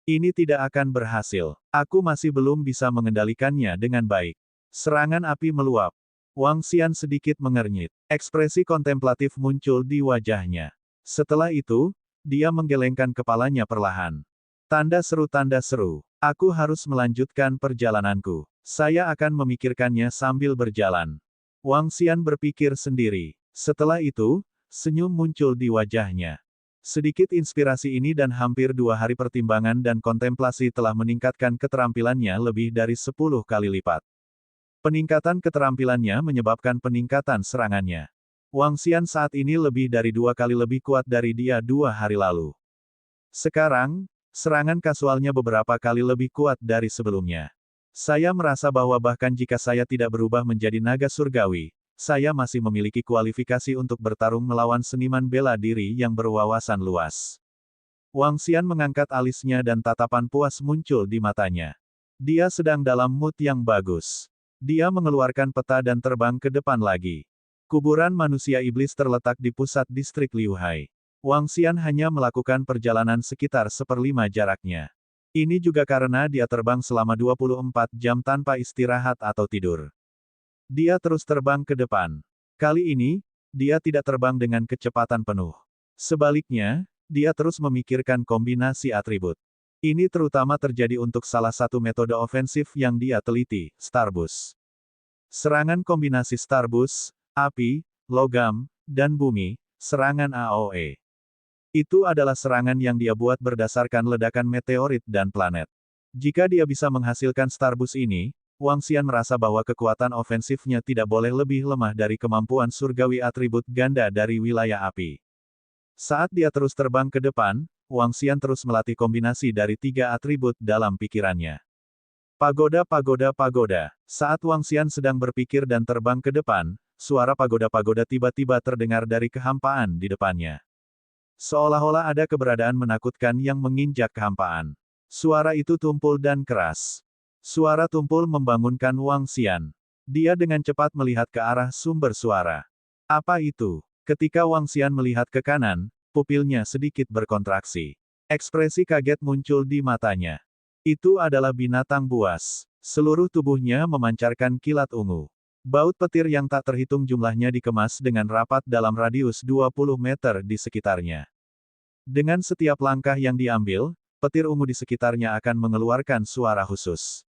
Ini tidak akan berhasil. Aku masih belum bisa mengendalikannya dengan baik. Serangan api meluap. Wang Xian sedikit mengernyit. Ekspresi kontemplatif muncul di wajahnya. Setelah itu, dia menggelengkan kepalanya perlahan. Tanda seru, aku harus melanjutkan perjalananku. Saya akan memikirkannya sambil berjalan. Wang Xian berpikir sendiri. Setelah itu, senyum muncul di wajahnya. Sedikit inspirasi ini dan hampir 2 hari pertimbangan dan kontemplasi telah meningkatkan keterampilannya lebih dari 10 kali lipat. Peningkatan keterampilannya menyebabkan peningkatan serangannya. Wang Xian saat ini lebih dari 2 kali lebih kuat dari dia 2 hari lalu. Sekarang, serangan kasualnya beberapa kali lebih kuat dari sebelumnya. Saya merasa bahwa bahkan jika saya tidak berubah menjadi naga surgawi, saya masih memiliki kualifikasi untuk bertarung melawan seniman bela diri yang berwawasan luas. Wang Xian mengangkat alisnya dan tatapan puas muncul di matanya. Dia sedang dalam mood yang bagus. Dia mengeluarkan peta dan terbang ke depan lagi. Kuburan manusia iblis terletak di pusat distrik Liuhai. Wang Xian hanya melakukan perjalanan sekitar 1/5 jaraknya. Ini juga karena dia terbang selama 24 jam tanpa istirahat atau tidur. Dia terus terbang ke depan. Kali ini, dia tidak terbang dengan kecepatan penuh. Sebaliknya, dia terus memikirkan kombinasi atribut. Ini terutama terjadi untuk salah satu metode ofensif yang dia teliti, Starbus. Serangan kombinasi Starbus, api, logam, dan bumi, serangan AOE. Itu adalah serangan yang dia buat berdasarkan ledakan meteorit dan planet. Jika dia bisa menghasilkan Starbus ini, Wang Xian merasa bahwa kekuatan ofensifnya tidak boleh lebih lemah dari kemampuan surgawi atribut ganda dari wilayah api. Saat dia terus terbang ke depan, Wang Xian terus melatih kombinasi dari 3 atribut dalam pikirannya. Pagoda, pagoda, pagoda. Saat Wang Xian sedang berpikir dan terbang ke depan, suara pagoda-pagoda tiba-tiba terdengar dari kehampaan di depannya. Seolah-olah ada keberadaan menakutkan yang menginjak kehampaan. Suara itu tumpul dan keras. Suara tumpul membangunkan Wang Xian. Dia dengan cepat melihat ke arah sumber suara. Apa itu? Ketika Wang Xian melihat ke kanan, pupilnya sedikit berkontraksi. Ekspresi kaget muncul di matanya. Itu adalah binatang buas. Seluruh tubuhnya memancarkan kilat ungu. Baut petir yang tak terhitung jumlahnya dikemas dengan rapat dalam radius 20 meter di sekitarnya. Dengan setiap langkah yang diambil, petir ungu di sekitarnya akan mengeluarkan suara khusus.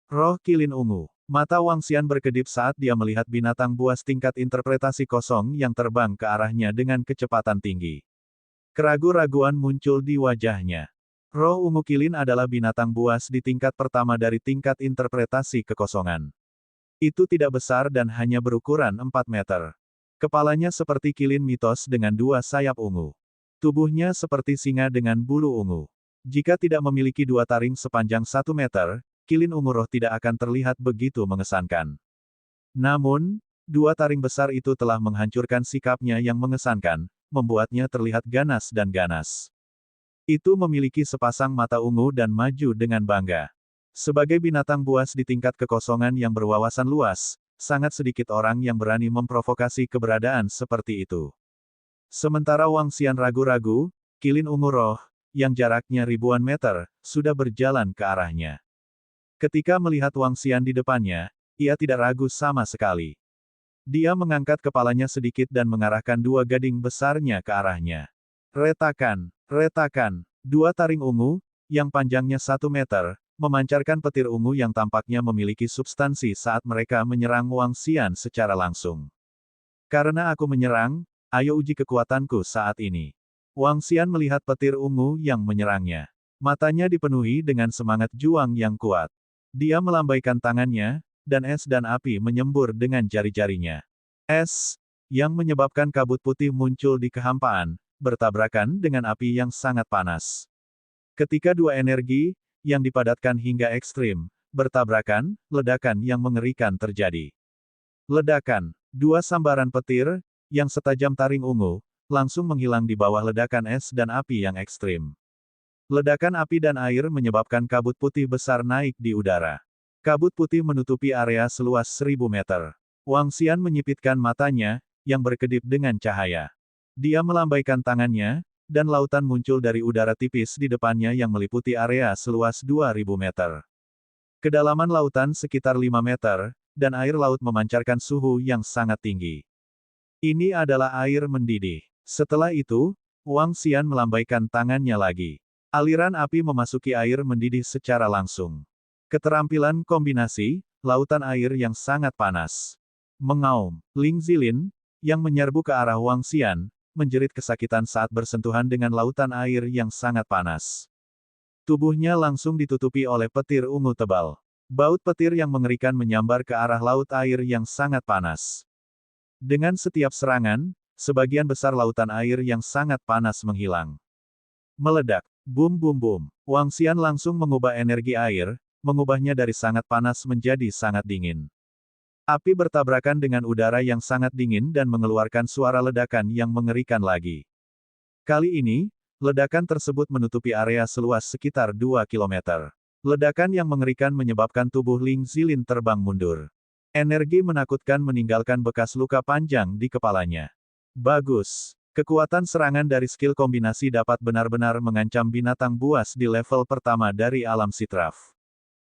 Roh kilin ungu. Mata Wang Xian berkedip saat dia melihat binatang buas tingkat interpretasi kosong yang terbang ke arahnya dengan kecepatan tinggi. Keraguan-raguan muncul di wajahnya. Roh ungu kilin adalah binatang buas di tingkat pertama dari tingkat interpretasi kekosongan. Itu tidak besar dan hanya berukuran 4 meter. Kepalanya seperti kilin mitos dengan 2 sayap ungu. Tubuhnya seperti singa dengan bulu ungu. Jika tidak memiliki 2 taring sepanjang 1 meter, kilin ungu roh tidak akan terlihat begitu mengesankan. Namun, 2 taring besar itu telah menghancurkan sikapnya yang mengesankan, membuatnya terlihat ganas dan ganas. Itu memiliki sepasang mata ungu dan maju dengan bangga. Sebagai binatang buas di tingkat kekosongan yang berwawasan luas, sangat sedikit orang yang berani memprovokasi keberadaan seperti itu. Sementara Wang Xian ragu-ragu, kilin ungu roh, yang jaraknya ribuan meter, sudah berjalan ke arahnya. Ketika melihat Wang Xian di depannya, ia tidak ragu sama sekali. Dia mengangkat kepalanya sedikit dan mengarahkan 2 gading besarnya ke arahnya. Retakan, retakan. 2 taring ungu, yang panjangnya 1 meter, memancarkan petir ungu yang tampaknya memiliki substansi saat mereka menyerang Wang Xian secara langsung. Karena aku menyerang, ayo uji kekuatanku saat ini. Wang Xian melihat petir ungu yang menyerangnya. Matanya dipenuhi dengan semangat juang yang kuat. Dia melambaikan tangannya, dan es dan api menyembur dengan jari-jarinya. Es, yang menyebabkan kabut putih muncul di kehampaan, bertabrakan dengan api yang sangat panas. Ketika 2 energi, yang dipadatkan hingga ekstrim, bertabrakan, ledakan yang mengerikan terjadi. Ledakan, 2 sambaran petir, yang setajam taring ungu, langsung menghilang di bawah ledakan es dan api yang ekstrim. Ledakan api dan air menyebabkan kabut putih besar naik di udara. Kabut putih menutupi area seluas 1000 meter. Wang Xian menyipitkan matanya, yang berkedip dengan cahaya. Dia melambaikan tangannya, dan lautan muncul dari udara tipis di depannya yang meliputi area seluas 2000 meter. Kedalaman lautan sekitar 5 meter, dan air laut memancarkan suhu yang sangat tinggi. Ini adalah air mendidih. Setelah itu, Wang Xian melambaikan tangannya lagi. Aliran api memasuki air mendidih secara langsung. Keterampilan kombinasi, lautan air yang sangat panas. Mengaum, Ling Zilin, yang menyerbu ke arah Wang Xian, menjerit kesakitan saat bersentuhan dengan lautan air yang sangat panas. Tubuhnya langsung ditutupi oleh petir ungu tebal. Baut petir yang mengerikan menyambar ke arah laut air yang sangat panas. Dengan setiap serangan, sebagian besar lautan air yang sangat panas menghilang. Meledak. Bum bum bum. Wang Xian langsung mengubah energi air, mengubahnya dari sangat panas menjadi sangat dingin. Api bertabrakan dengan udara yang sangat dingin dan mengeluarkan suara ledakan yang mengerikan lagi. Kali ini, ledakan tersebut menutupi area seluas sekitar 2 km. Ledakan yang mengerikan menyebabkan tubuh Ling Zilin terbang mundur. Energi menakutkan meninggalkan bekas luka panjang di kepalanya. Bagus. Kekuatan serangan dari skill kombinasi dapat benar-benar mengancam binatang buas di level pertama dari alam sitraf.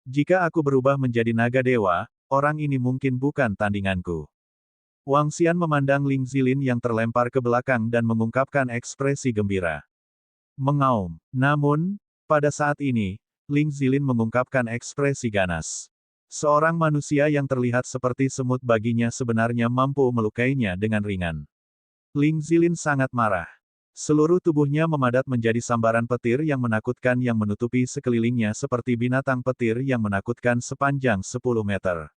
Jika aku berubah menjadi naga dewa, orang ini mungkin bukan tandinganku. Wang Xian memandang Ling Zilin yang terlempar ke belakang dan mengungkapkan ekspresi gembira. Mengaum. Namun, pada saat ini, Ling Zilin mengungkapkan ekspresi ganas. Seorang manusia yang terlihat seperti semut baginya sebenarnya mampu melukainya dengan ringan. Ling Zilin sangat marah. Seluruh tubuhnya memadat menjadi sambaran petir yang menakutkan yang menutupi sekelilingnya seperti binatang petir yang menakutkan sepanjang 10 meter.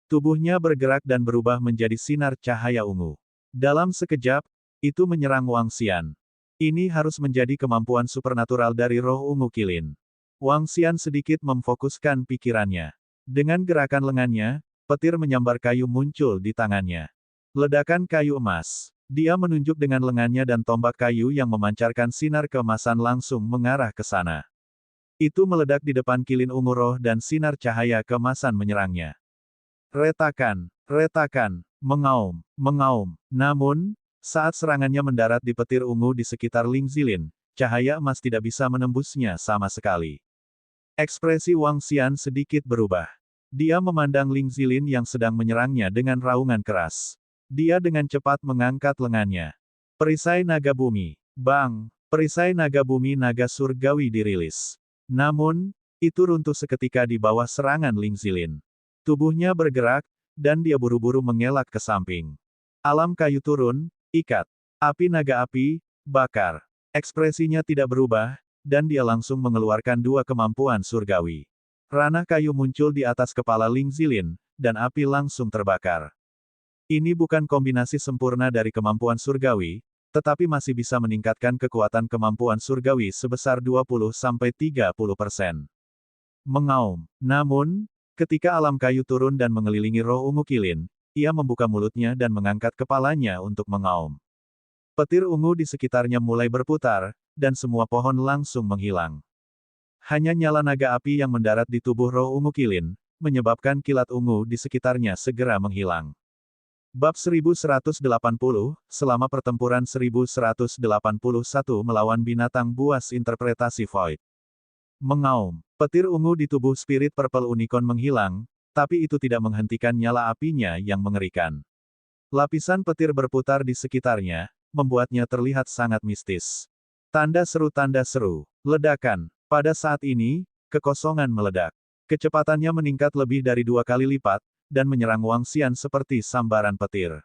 Tubuhnya bergerak dan berubah menjadi sinar cahaya ungu. Dalam sekejap, itu menyerang Wang Xian. Ini harus menjadi kemampuan supernatural dari roh ungu kilin. Wang Xian sedikit memfokuskan pikirannya. Dengan gerakan lengannya, petir menyambar kayu muncul di tangannya. Ledakan kayu emas. Dia menunjuk dengan lengannya dan tombak kayu yang memancarkan sinar keemasan langsung mengarah ke sana. Itu meledak di depan kilin ungu roh dan sinar cahaya keemasan menyerangnya. Retakan, retakan, mengaum, mengaum. Namun, saat serangannya mendarat di petir ungu di sekitar Ling Zilin, cahaya emas tidak bisa menembusnya sama sekali. Ekspresi Wang Xian sedikit berubah. Dia memandang Ling Zilin yang sedang menyerangnya dengan raungan keras. Dia dengan cepat mengangkat lengannya. Perisai naga bumi. Bang! Perisai naga bumi naga surgawi dirilis. Namun, itu runtuh seketika di bawah serangan Ling Zilin. Tubuhnya bergerak, dan dia buru-buru mengelak ke samping. Alam kayu turun, ikat. Api naga api, bakar. Ekspresinya tidak berubah, dan dia langsung mengeluarkan dua kemampuan surgawi. Ranah kayu muncul di atas kepala Ling Zilin, dan api langsung terbakar. Ini bukan kombinasi sempurna dari kemampuan surgawi, tetapi masih bisa meningkatkan kekuatan kemampuan surgawi sebesar 20-30%. Mengaum. Namun, ketika alam kayu turun dan mengelilingi roh ungu kilin, ia membuka mulutnya dan mengangkat kepalanya untuk mengaum. Petir ungu di sekitarnya mulai berputar, dan semua pohon langsung menghilang. Hanya nyala naga api yang mendarat di tubuh roh ungu kilin, menyebabkan kilat ungu di sekitarnya segera menghilang. Bab 1180, selama pertempuran 1181 melawan binatang buas interpretasi Void. Mengaum. Petir ungu di tubuh spirit Purple Unicorn menghilang, tapi itu tidak menghentikan nyala apinya yang mengerikan. Lapisan petir berputar di sekitarnya, membuatnya terlihat sangat mistis. Tanda seru, ledakan. Pada saat ini, kekosongan meledak. Kecepatannya meningkat lebih dari 2 kali lipat, dan menyerang Wang Xian seperti sambaran petir.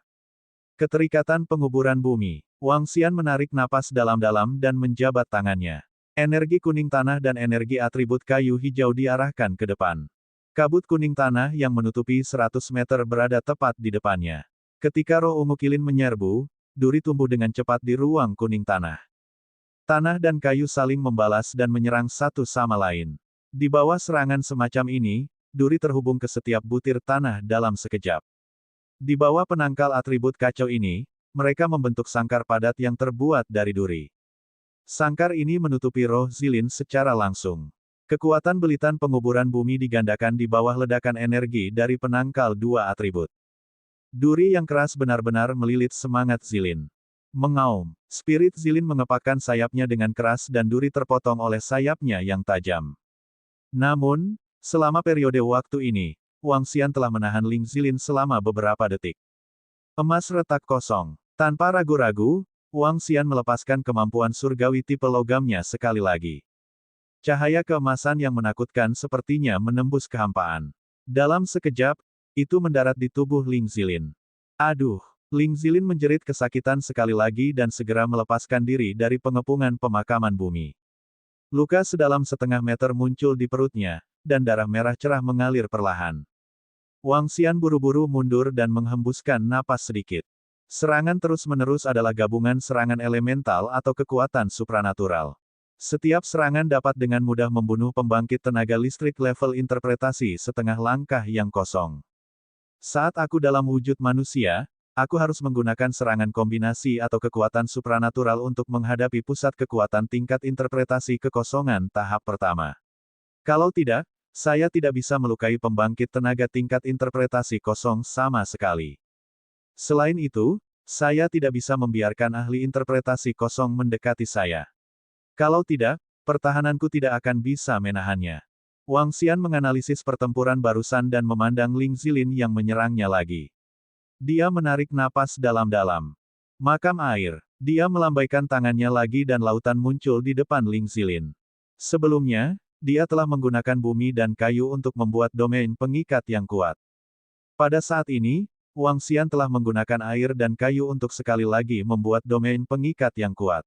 Keterikatan penguburan bumi. Wang Xian menarik napas dalam-dalam dan menjabat tangannya. Energi kuning tanah dan energi atribut kayu hijau diarahkan ke depan. Kabut kuning tanah yang menutupi 100 meter berada tepat di depannya. Ketika roh ungu kilin menyerbu, duri tumbuh dengan cepat di ruang kuning tanah. Tanah dan kayu saling membalas dan menyerang satu sama lain. Di bawah serangan semacam ini, duri terhubung ke setiap butir tanah dalam sekejap. Di bawah penangkal atribut kacau ini, mereka membentuk sangkar padat yang terbuat dari duri. Sangkar ini menutupi roh Zilin secara langsung. Kekuatan belitan penguburan bumi digandakan di bawah ledakan energi dari penangkal dua atribut. Duri yang keras benar-benar melilit semangat Zilin. Mengaum. Spirit Zilin mengepakkan sayapnya dengan keras dan duri terpotong oleh sayapnya yang tajam. Namun, selama periode waktu ini, Wang Xian telah menahan Ling Zilin selama beberapa detik. Emas retak kosong. Tanpa ragu-ragu, Wang Xian melepaskan kemampuan surgawi tipe logamnya sekali lagi. Cahaya keemasan yang menakutkan sepertinya menembus kehampaan. Dalam sekejap, itu mendarat di tubuh Ling Zilin. Aduh! Ling Zilin menjerit kesakitan sekali lagi dan segera melepaskan diri dari pengepungan pemakaman bumi. Luka sedalam setengah meter muncul di perutnya, dan darah merah cerah mengalir perlahan. Wang Xian buru-buru mundur dan menghembuskan napas sedikit. Serangan terus-menerus adalah gabungan serangan elemental atau kekuatan supranatural. Setiap serangan dapat dengan mudah membunuh pembangkit tenaga listrik level interpretasi setengah langkah yang kosong. Saat aku dalam wujud manusia, aku harus menggunakan serangan kombinasi atau kekuatan supranatural untuk menghadapi pusat kekuatan tingkat interpretasi kekosongan tahap pertama. Kalau tidak, saya tidak bisa melukai pembangkit tenaga tingkat interpretasi kosong sama sekali. Selain itu, saya tidak bisa membiarkan ahli interpretasi kosong mendekati saya. Kalau tidak, pertahananku tidak akan bisa menahannya. Wang Xian menganalisis pertempuran barusan dan memandang Ling Zilin yang menyerangnya lagi. Dia menarik napas dalam-dalam. Makam air. Dia melambaikan tangannya lagi dan lautan muncul di depan Ling Zilin. Sebelumnya, dia telah menggunakan bumi dan kayu untuk membuat domain pengikat yang kuat. Pada saat ini, Wang Xian telah menggunakan air dan kayu untuk sekali lagi membuat domain pengikat yang kuat.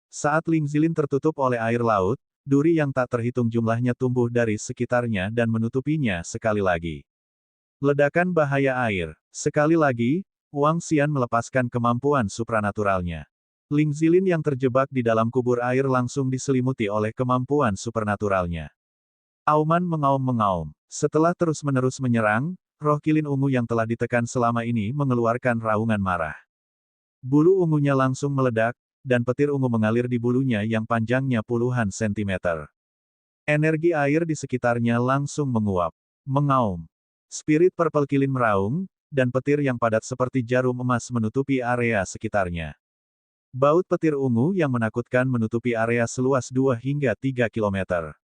Saat Ling Zilin tertutup oleh air laut, duri yang tak terhitung jumlahnya tumbuh dari sekitarnya dan menutupinya sekali lagi. Ledakan bahaya air. Sekali lagi, Wang Xian melepaskan kemampuan supranaturalnya. Ling Zilin yang terjebak di dalam kubur air langsung diselimuti oleh kemampuan supernaturalnya. Auman mengaum-mengaum. Setelah terus-menerus menyerang, roh kilin ungu yang telah ditekan selama ini mengeluarkan raungan marah. Bulu ungunya langsung meledak, dan petir ungu mengalir di bulunya yang panjangnya puluhan sentimeter. Energi air di sekitarnya langsung menguap. Mengaum. Spirit Purple Kilin meraung, dan petir yang padat seperti jarum emas menutupi area sekitarnya. Baut petir ungu yang menakutkan menutupi area seluas 2 hingga 3 kilometer.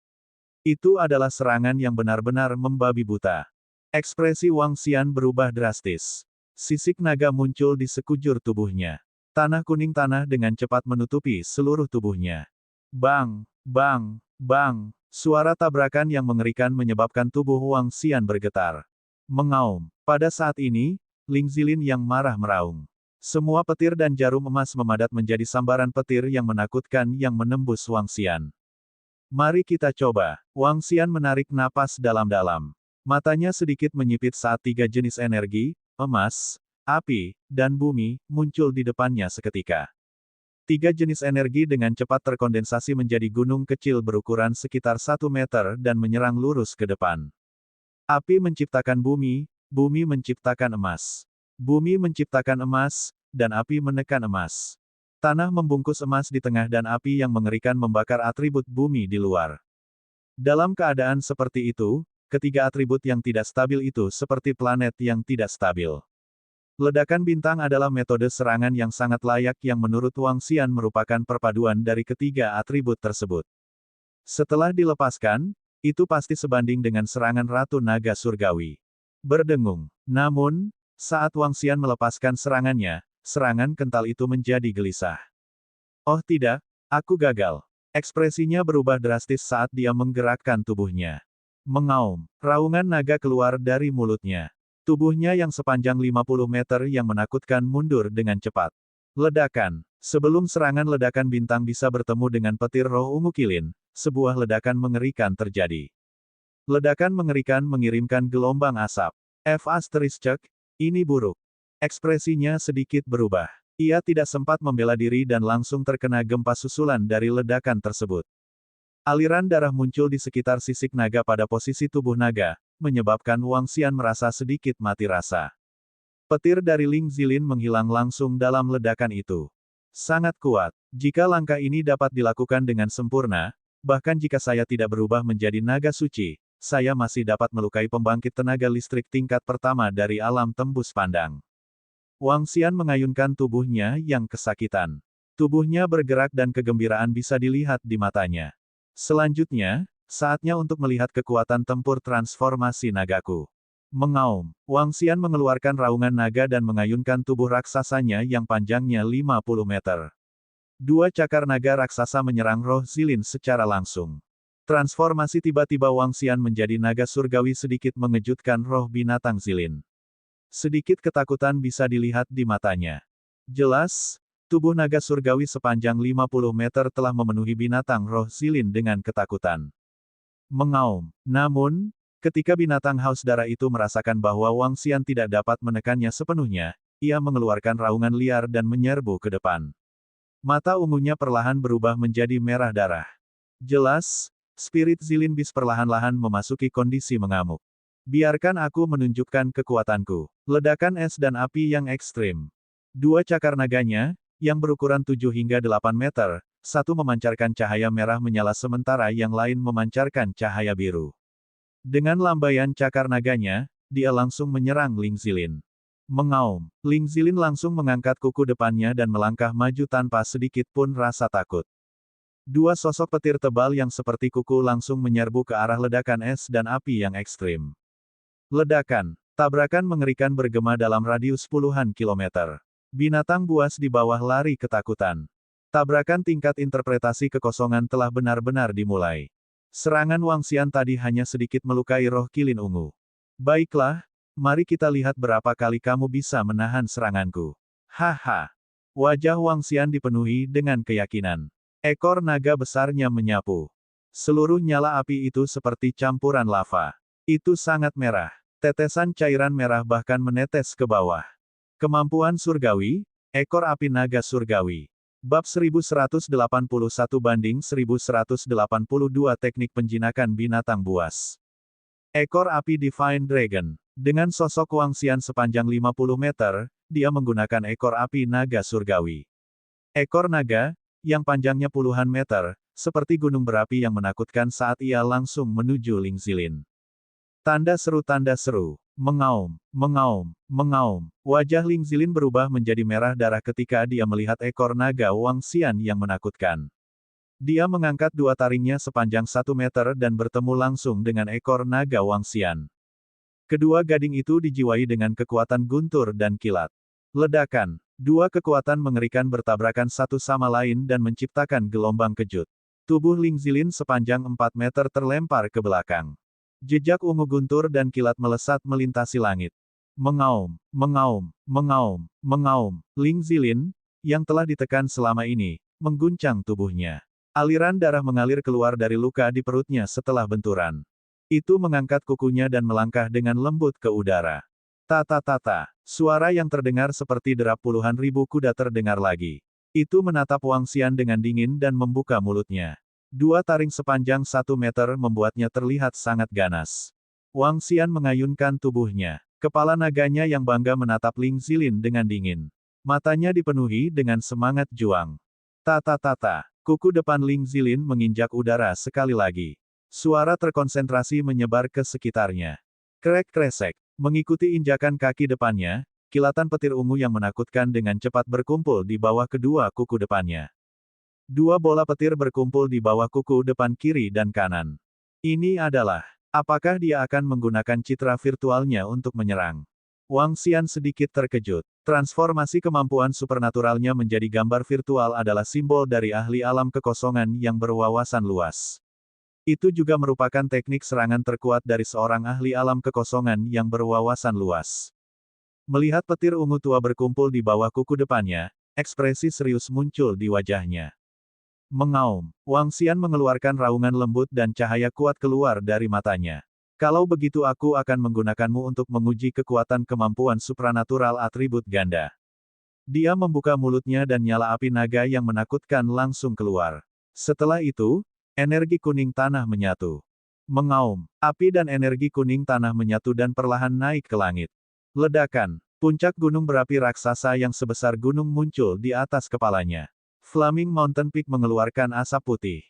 Itu adalah serangan yang benar-benar membabi buta. Ekspresi Wang Xian berubah drastis. Sisik naga muncul di sekujur tubuhnya. Tanah kuning tanah dengan cepat menutupi seluruh tubuhnya. Bang, bang, bang. Suara tabrakan yang mengerikan menyebabkan tubuh Wang Xian bergetar. Mengaum. Pada saat ini, Ling Zilin yang marah meraung. Semua petir dan jarum emas memadat menjadi sambaran petir yang menakutkan yang menembus Wang Xian. Mari kita coba. Wang Xian menarik napas dalam-dalam. Matanya sedikit menyipit saat 3 jenis energi, emas, api, dan bumi, muncul di depannya seketika. 3 jenis energi dengan cepat terkondensasi menjadi gunung kecil berukuran sekitar 1 meter dan menyerang lurus ke depan. Api menciptakan bumi, bumi menciptakan emas. Bumi menciptakan emas, dan api menekan emas. Tanah membungkus emas di tengah dan api yang mengerikan membakar atribut bumi di luar. Dalam keadaan seperti itu, ketiga atribut yang tidak stabil itu seperti planet yang tidak stabil. Ledakan bintang adalah metode serangan yang sangat layak yang menurut Wang Xian merupakan perpaduan dari ketiga atribut tersebut. Setelah dilepaskan, itu pasti sebanding dengan serangan Ratu Naga Surgawi. Berdengung. Namun, saat Wang Xian melepaskan serangannya, serangan kental itu menjadi gelisah. Oh tidak, aku gagal. Ekspresinya berubah drastis saat dia menggerakkan tubuhnya. Mengaum. Raungan naga keluar dari mulutnya. Tubuhnya yang sepanjang 50 meter yang menakutkan mundur dengan cepat. Ledakan. Sebelum serangan ledakan bintang bisa bertemu dengan petir roh ungu kilin, sebuah ledakan mengerikan terjadi. Ledakan mengerikan mengirimkan gelombang asap. Ini buruk. Ekspresinya sedikit berubah. Ia tidak sempat membela diri dan langsung terkena gempa susulan dari ledakan tersebut. Aliran darah muncul di sekitar sisik naga pada posisi tubuh naga, menyebabkan Wang Xian merasa sedikit mati rasa. Petir dari Ling Zilin menghilang langsung dalam ledakan itu. Sangat kuat. Jika langkah ini dapat dilakukan dengan sempurna, bahkan jika saya tidak berubah menjadi naga suci, saya masih dapat melukai pembangkit tenaga listrik tingkat pertama dari alam tembus pandang. Wang Xian mengayunkan tubuhnya yang kesakitan. Tubuhnya bergerak dan kegembiraan bisa dilihat di matanya. Selanjutnya, saatnya untuk melihat kekuatan tempur transformasi nagaku. Mengaum. Wang Xian mengeluarkan raungan naga dan mengayunkan tubuh raksasanya yang panjangnya 50 meter. 2 cakar naga raksasa menyerang roh Zilin secara langsung. Transformasi tiba-tiba Wang Xian menjadi naga surgawi sedikit mengejutkan roh binatang Zilin. Sedikit ketakutan bisa dilihat di matanya. Jelas, tubuh naga surgawi sepanjang 50 meter telah memenuhi binatang roh Zilin dengan ketakutan. Mengaum. Namun, ketika binatang haus darah itu merasakan bahwa Wang Xian tidak dapat menekannya sepenuhnya, ia mengeluarkan raungan liar dan menyerbu ke depan. Mata ungunya perlahan berubah menjadi merah darah. Jelas, spirit Zilin Beast perlahan-lahan memasuki kondisi mengamuk. Biarkan aku menunjukkan kekuatanku. Ledakan es dan api yang ekstrim. 2 cakar naganya, yang berukuran 7 hingga 8 meter, satu memancarkan cahaya merah menyala sementara yang lain memancarkan cahaya biru. Dengan lambaian cakar naganya, dia langsung menyerang Ling Zilin. Mengaum. Ling Zilin langsung mengangkat kuku depannya dan melangkah maju tanpa sedikit pun rasa takut. 2 sosok petir tebal yang seperti kuku langsung menyerbu ke arah ledakan es dan api yang ekstrim. Ledakan. Tabrakan mengerikan bergema dalam radius puluhan kilometer. Binatang buas di bawah lari ketakutan. Tabrakan tingkat interpretasi kekosongan telah benar-benar dimulai. Serangan Wang Xian tadi hanya sedikit melukai roh kilin ungu. Baiklah, mari kita lihat berapa kali kamu bisa menahan seranganku. Haha. Wajah Wang Xian dipenuhi dengan keyakinan. Ekor naga besarnya menyapu. Seluruh nyala api itu seperti campuran lava. Itu sangat merah. Tetesan cairan merah bahkan menetes ke bawah. Kemampuan surgawi, ekor api naga surgawi. Bab 1181 banding 1182 teknik penjinakan binatang buas. Ekor api Divine Dragon. Dengan sosok Wang Xian sepanjang 50 meter, dia menggunakan ekor api naga surgawi. Ekor naga, yang panjangnya puluhan meter, seperti gunung berapi yang menakutkan saat ia langsung menuju Ling Zilin. Tanda seru, mengaum, mengaum, mengaum. Wajah Ling Zilin berubah menjadi merah darah ketika dia melihat ekor naga Wang Xian yang menakutkan. Dia mengangkat dua taringnya sepanjang 1 meter dan bertemu langsung dengan ekor naga Wang Xian. Kedua gading itu dijiwai dengan kekuatan guntur dan kilat. Ledakan. Dua kekuatan mengerikan bertabrakan satu sama lain dan menciptakan gelombang kejut. Tubuh Ling Zilin sepanjang 4 meter terlempar ke belakang. Jejak ungu guntur dan kilat melesat melintasi langit. Mengaum, mengaum, mengaum, mengaum. Ling Zilin, yang telah ditekan selama ini, mengguncang tubuhnya. Aliran darah mengalir keluar dari luka di perutnya setelah benturan. Itu mengangkat kukunya dan melangkah dengan lembut ke udara. Tata-tata, suara yang terdengar seperti derap puluhan ribu kuda terdengar lagi. Itu menatap Wang Xian dengan dingin dan membuka mulutnya. Dua taring sepanjang 1 meter membuatnya terlihat sangat ganas. Wang Xian mengayunkan tubuhnya. Kepala naganya yang bangga menatap Ling Zilin dengan dingin. Matanya dipenuhi dengan semangat juang. Tata-tata, kuku depan Ling Zilin menginjak udara sekali lagi. Suara terkonsentrasi menyebar ke sekitarnya. Krek-kresek, mengikuti injakan kaki depannya, kilatan petir ungu yang menakutkan dengan cepat berkumpul di bawah kedua kuku depannya. Dua bola petir berkumpul di bawah kuku depan kiri dan kanan. Ini adalah, apakah dia akan menggunakan citra virtualnya untuk menyerang? Wang Xian sedikit terkejut. Transformasi kemampuan supernaturalnya menjadi gambar virtual adalah simbol dari ahli alam kekosongan yang berwawasan luas. Itu juga merupakan teknik serangan terkuat dari seorang ahli alam kekosongan yang berwawasan luas. Melihat petir ungu tua berkumpul di bawah kuku depannya, ekspresi serius muncul di wajahnya. Mengaum, Wang Xian mengeluarkan raungan lembut dan cahaya kuat keluar dari matanya. Kalau begitu aku akan menggunakanmu untuk menguji kekuatan kemampuan supranatural atribut ganda. Dia membuka mulutnya dan nyala api naga yang menakutkan langsung keluar. Setelah itu, energi kuning tanah menyatu. Mengaum, api dan energi kuning tanah menyatu dan perlahan naik ke langit. Ledakan, puncak gunung berapi raksasa yang sebesar gunung muncul di atas kepalanya. Flaming Mountain Peak mengeluarkan asap putih.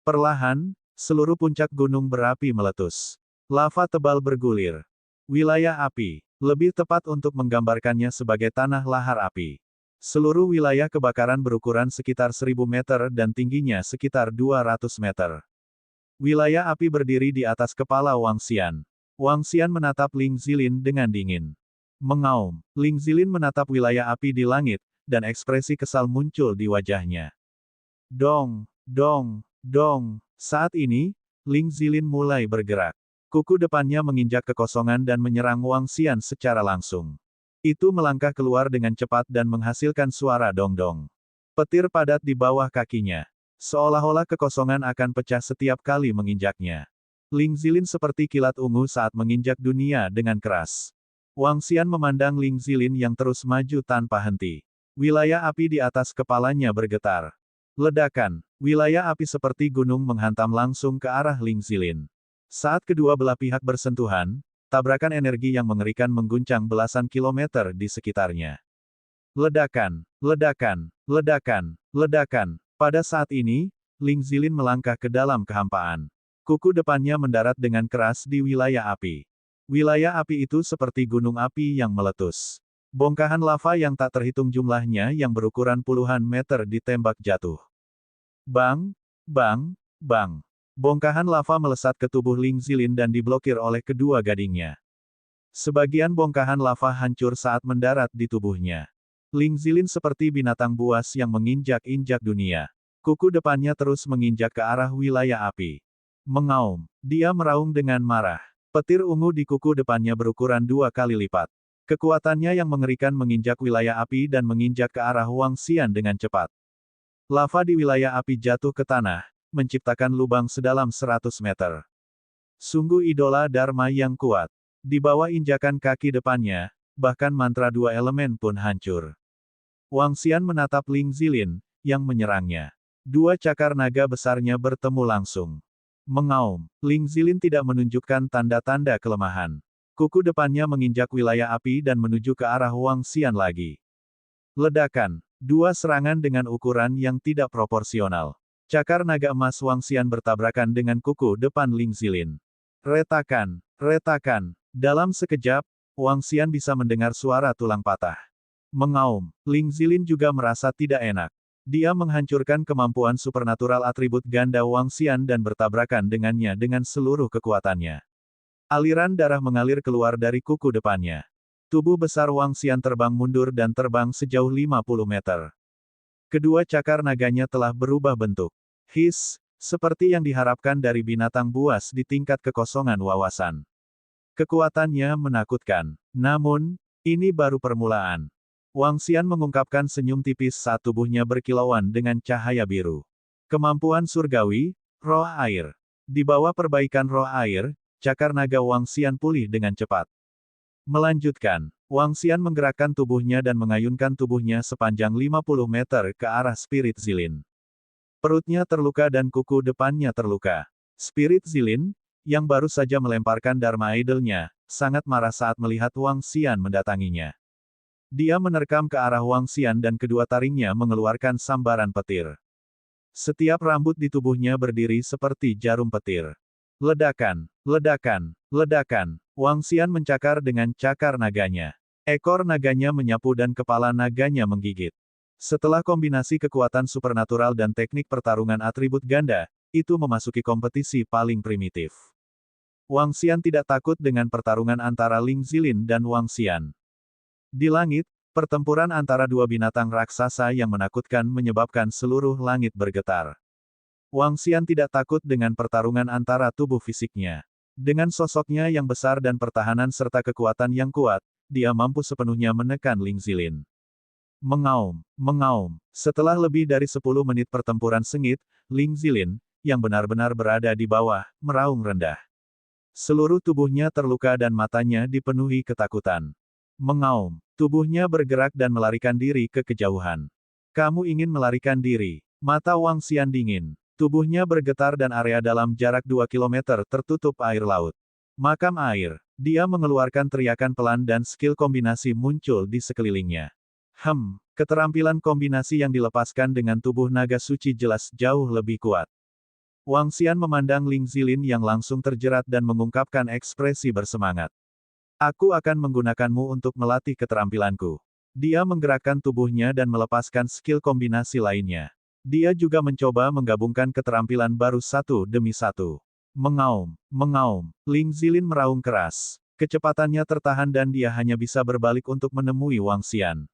Perlahan, seluruh puncak gunung berapi meletus. Lava tebal bergulir. Wilayah api, lebih tepat untuk menggambarkannya sebagai tanah lahar api. Seluruh wilayah kebakaran berukuran sekitar 1000 meter dan tingginya sekitar 200 meter. Wilayah api berdiri di atas kepala Wang Xian. Wang Xian menatap Ling Zilin dengan dingin. Mengaum, Ling Zilin menatap wilayah api di langit, dan ekspresi kesal muncul di wajahnya. Dong, dong, dong. Saat ini, Ling Zilin mulai bergerak. Kuku depannya menginjak kekosongan dan menyerang Wang Xian secara langsung. Itu melangkah keluar dengan cepat dan menghasilkan suara dong-dong. Petir padat di bawah kakinya. Seolah-olah kekosongan akan pecah setiap kali menginjaknya. Ling Zilin seperti kilat ungu saat menginjak dunia dengan keras. Wang Xian memandang Ling Zilin yang terus maju tanpa henti. Wilayah api di atas kepalanya bergetar. Ledakan, wilayah api seperti gunung menghantam langsung ke arah Ling Zilin. Saat kedua belah pihak bersentuhan, tabrakan energi yang mengerikan mengguncang belasan kilometer di sekitarnya. Ledakan, ledakan, ledakan, ledakan. Pada saat ini, Ling Zilin melangkah ke dalam kehampaan. Kuku depannya mendarat dengan keras di wilayah api. Wilayah api itu seperti gunung api yang meletus. Bongkahan lava yang tak terhitung jumlahnya yang berukuran puluhan meter ditembak jatuh. Bang, bang, bang. Bongkahan lava melesat ke tubuh Ling Zilin dan diblokir oleh kedua gadingnya. Sebagian bongkahan lava hancur saat mendarat di tubuhnya. Ling Zilin seperti binatang buas yang menginjak-injak dunia. Kuku depannya terus menginjak ke arah wilayah api. Mengaum, dia meraung dengan marah. Petir ungu di kuku depannya berukuran 2 kali lipat. Kekuatannya yang mengerikan menginjak wilayah api dan menginjak ke arah Wang Xian dengan cepat. Lava di wilayah api jatuh ke tanah, menciptakan lubang sedalam 100 meter. Sungguh idola Dharma yang kuat. Di bawah injakan kaki depannya, bahkan mantra 2 elemen pun hancur. Wang Xian menatap Ling Zilin, yang menyerangnya. Dua cakar naga besarnya bertemu langsung. Mengaum, Ling Zilin tidak menunjukkan tanda-tanda kelemahan. Kuku depannya menginjak wilayah api dan menuju ke arah Wang Xian lagi. Ledakan, dua serangan dengan ukuran yang tidak proporsional. Cakar naga emas Wang Xian bertabrakan dengan kuku depan Ling Zilin. Retakan, retakan. Dalam sekejap, Wang Xian bisa mendengar suara tulang patah. Mengaum, Ling Zilin juga merasa tidak enak. Dia menghancurkan kemampuan supernatural atribut ganda Wang Xian dan bertabrakan dengannya dengan seluruh kekuatannya. Aliran darah mengalir keluar dari kuku depannya. Tubuh besar Wang Xian terbang mundur dan terbang sejauh 50 meter. Kedua cakar naganya telah berubah bentuk. Seperti yang diharapkan dari binatang buas di tingkat kekosongan wawasan. Kekuatannya menakutkan. Namun, ini baru permulaan. Wang Xian mengungkapkan senyum tipis saat tubuhnya berkilauan dengan cahaya biru. Kemampuan surgawi, roh air. Di bawah perbaikan roh air, cakar naga Wang Xian pulih dengan cepat. Melanjutkan, Wang Xian menggerakkan tubuhnya dan mengayunkan tubuhnya sepanjang 50 meter ke arah Spirit Zilin. Perutnya terluka dan kuku depannya terluka. Spirit Zilin, yang baru saja melemparkan Dharma Idol-nya, sangat marah saat melihat Wang Xian mendatanginya. Dia menerkam ke arah Wang Xian dan kedua taringnya mengeluarkan sambaran petir. Setiap rambut di tubuhnya berdiri seperti jarum petir. Ledakan, ledakan, ledakan. Wang Xian mencakar dengan cakar naganya. Ekor naganya menyapu dan kepala naganya menggigit. Setelah kombinasi kekuatan supernatural dan teknik pertarungan atribut ganda, itu memasuki kompetisi paling primitif. Wang Xian tidak takut dengan pertarungan antara Ling Zilin dan Wang Xian. Di langit, pertempuran antara dua binatang raksasa yang menakutkan menyebabkan seluruh langit bergetar. Wang Xian tidak takut dengan pertarungan antara tubuh fisiknya. Dengan sosoknya yang besar dan pertahanan serta kekuatan yang kuat, dia mampu sepenuhnya menekan Ling Zilin. Mengaum, mengaum. Setelah lebih dari 10 menit pertempuran sengit, Ling Zilin, yang benar-benar berada di bawah, meraung rendah. Seluruh tubuhnya terluka dan matanya dipenuhi ketakutan. Mengaum, tubuhnya bergerak dan melarikan diri ke kejauhan. Kamu ingin melarikan diri? Mata Wang Xian dingin. Tubuhnya bergetar dan area dalam jarak 2 km tertutup air laut. Makam air. Dia mengeluarkan teriakan pelan dan skill kombinasi muncul di sekelilingnya. Keterampilan kombinasi yang dilepaskan dengan tubuh naga suci jelas jauh lebih kuat. Wang Xian memandang Ling Zilin yang langsung terjerat dan mengungkapkan ekspresi bersemangat. Aku akan menggunakanmu untuk melatih keterampilanku. Dia menggerakkan tubuhnya dan melepaskan skill kombinasi lainnya. Dia juga mencoba menggabungkan keterampilan baru satu demi satu. Mengaum, mengaum. Ling Zilin meraung keras. Kecepatannya tertahan dan dia hanya bisa berbalik untuk menemui Wang Xian.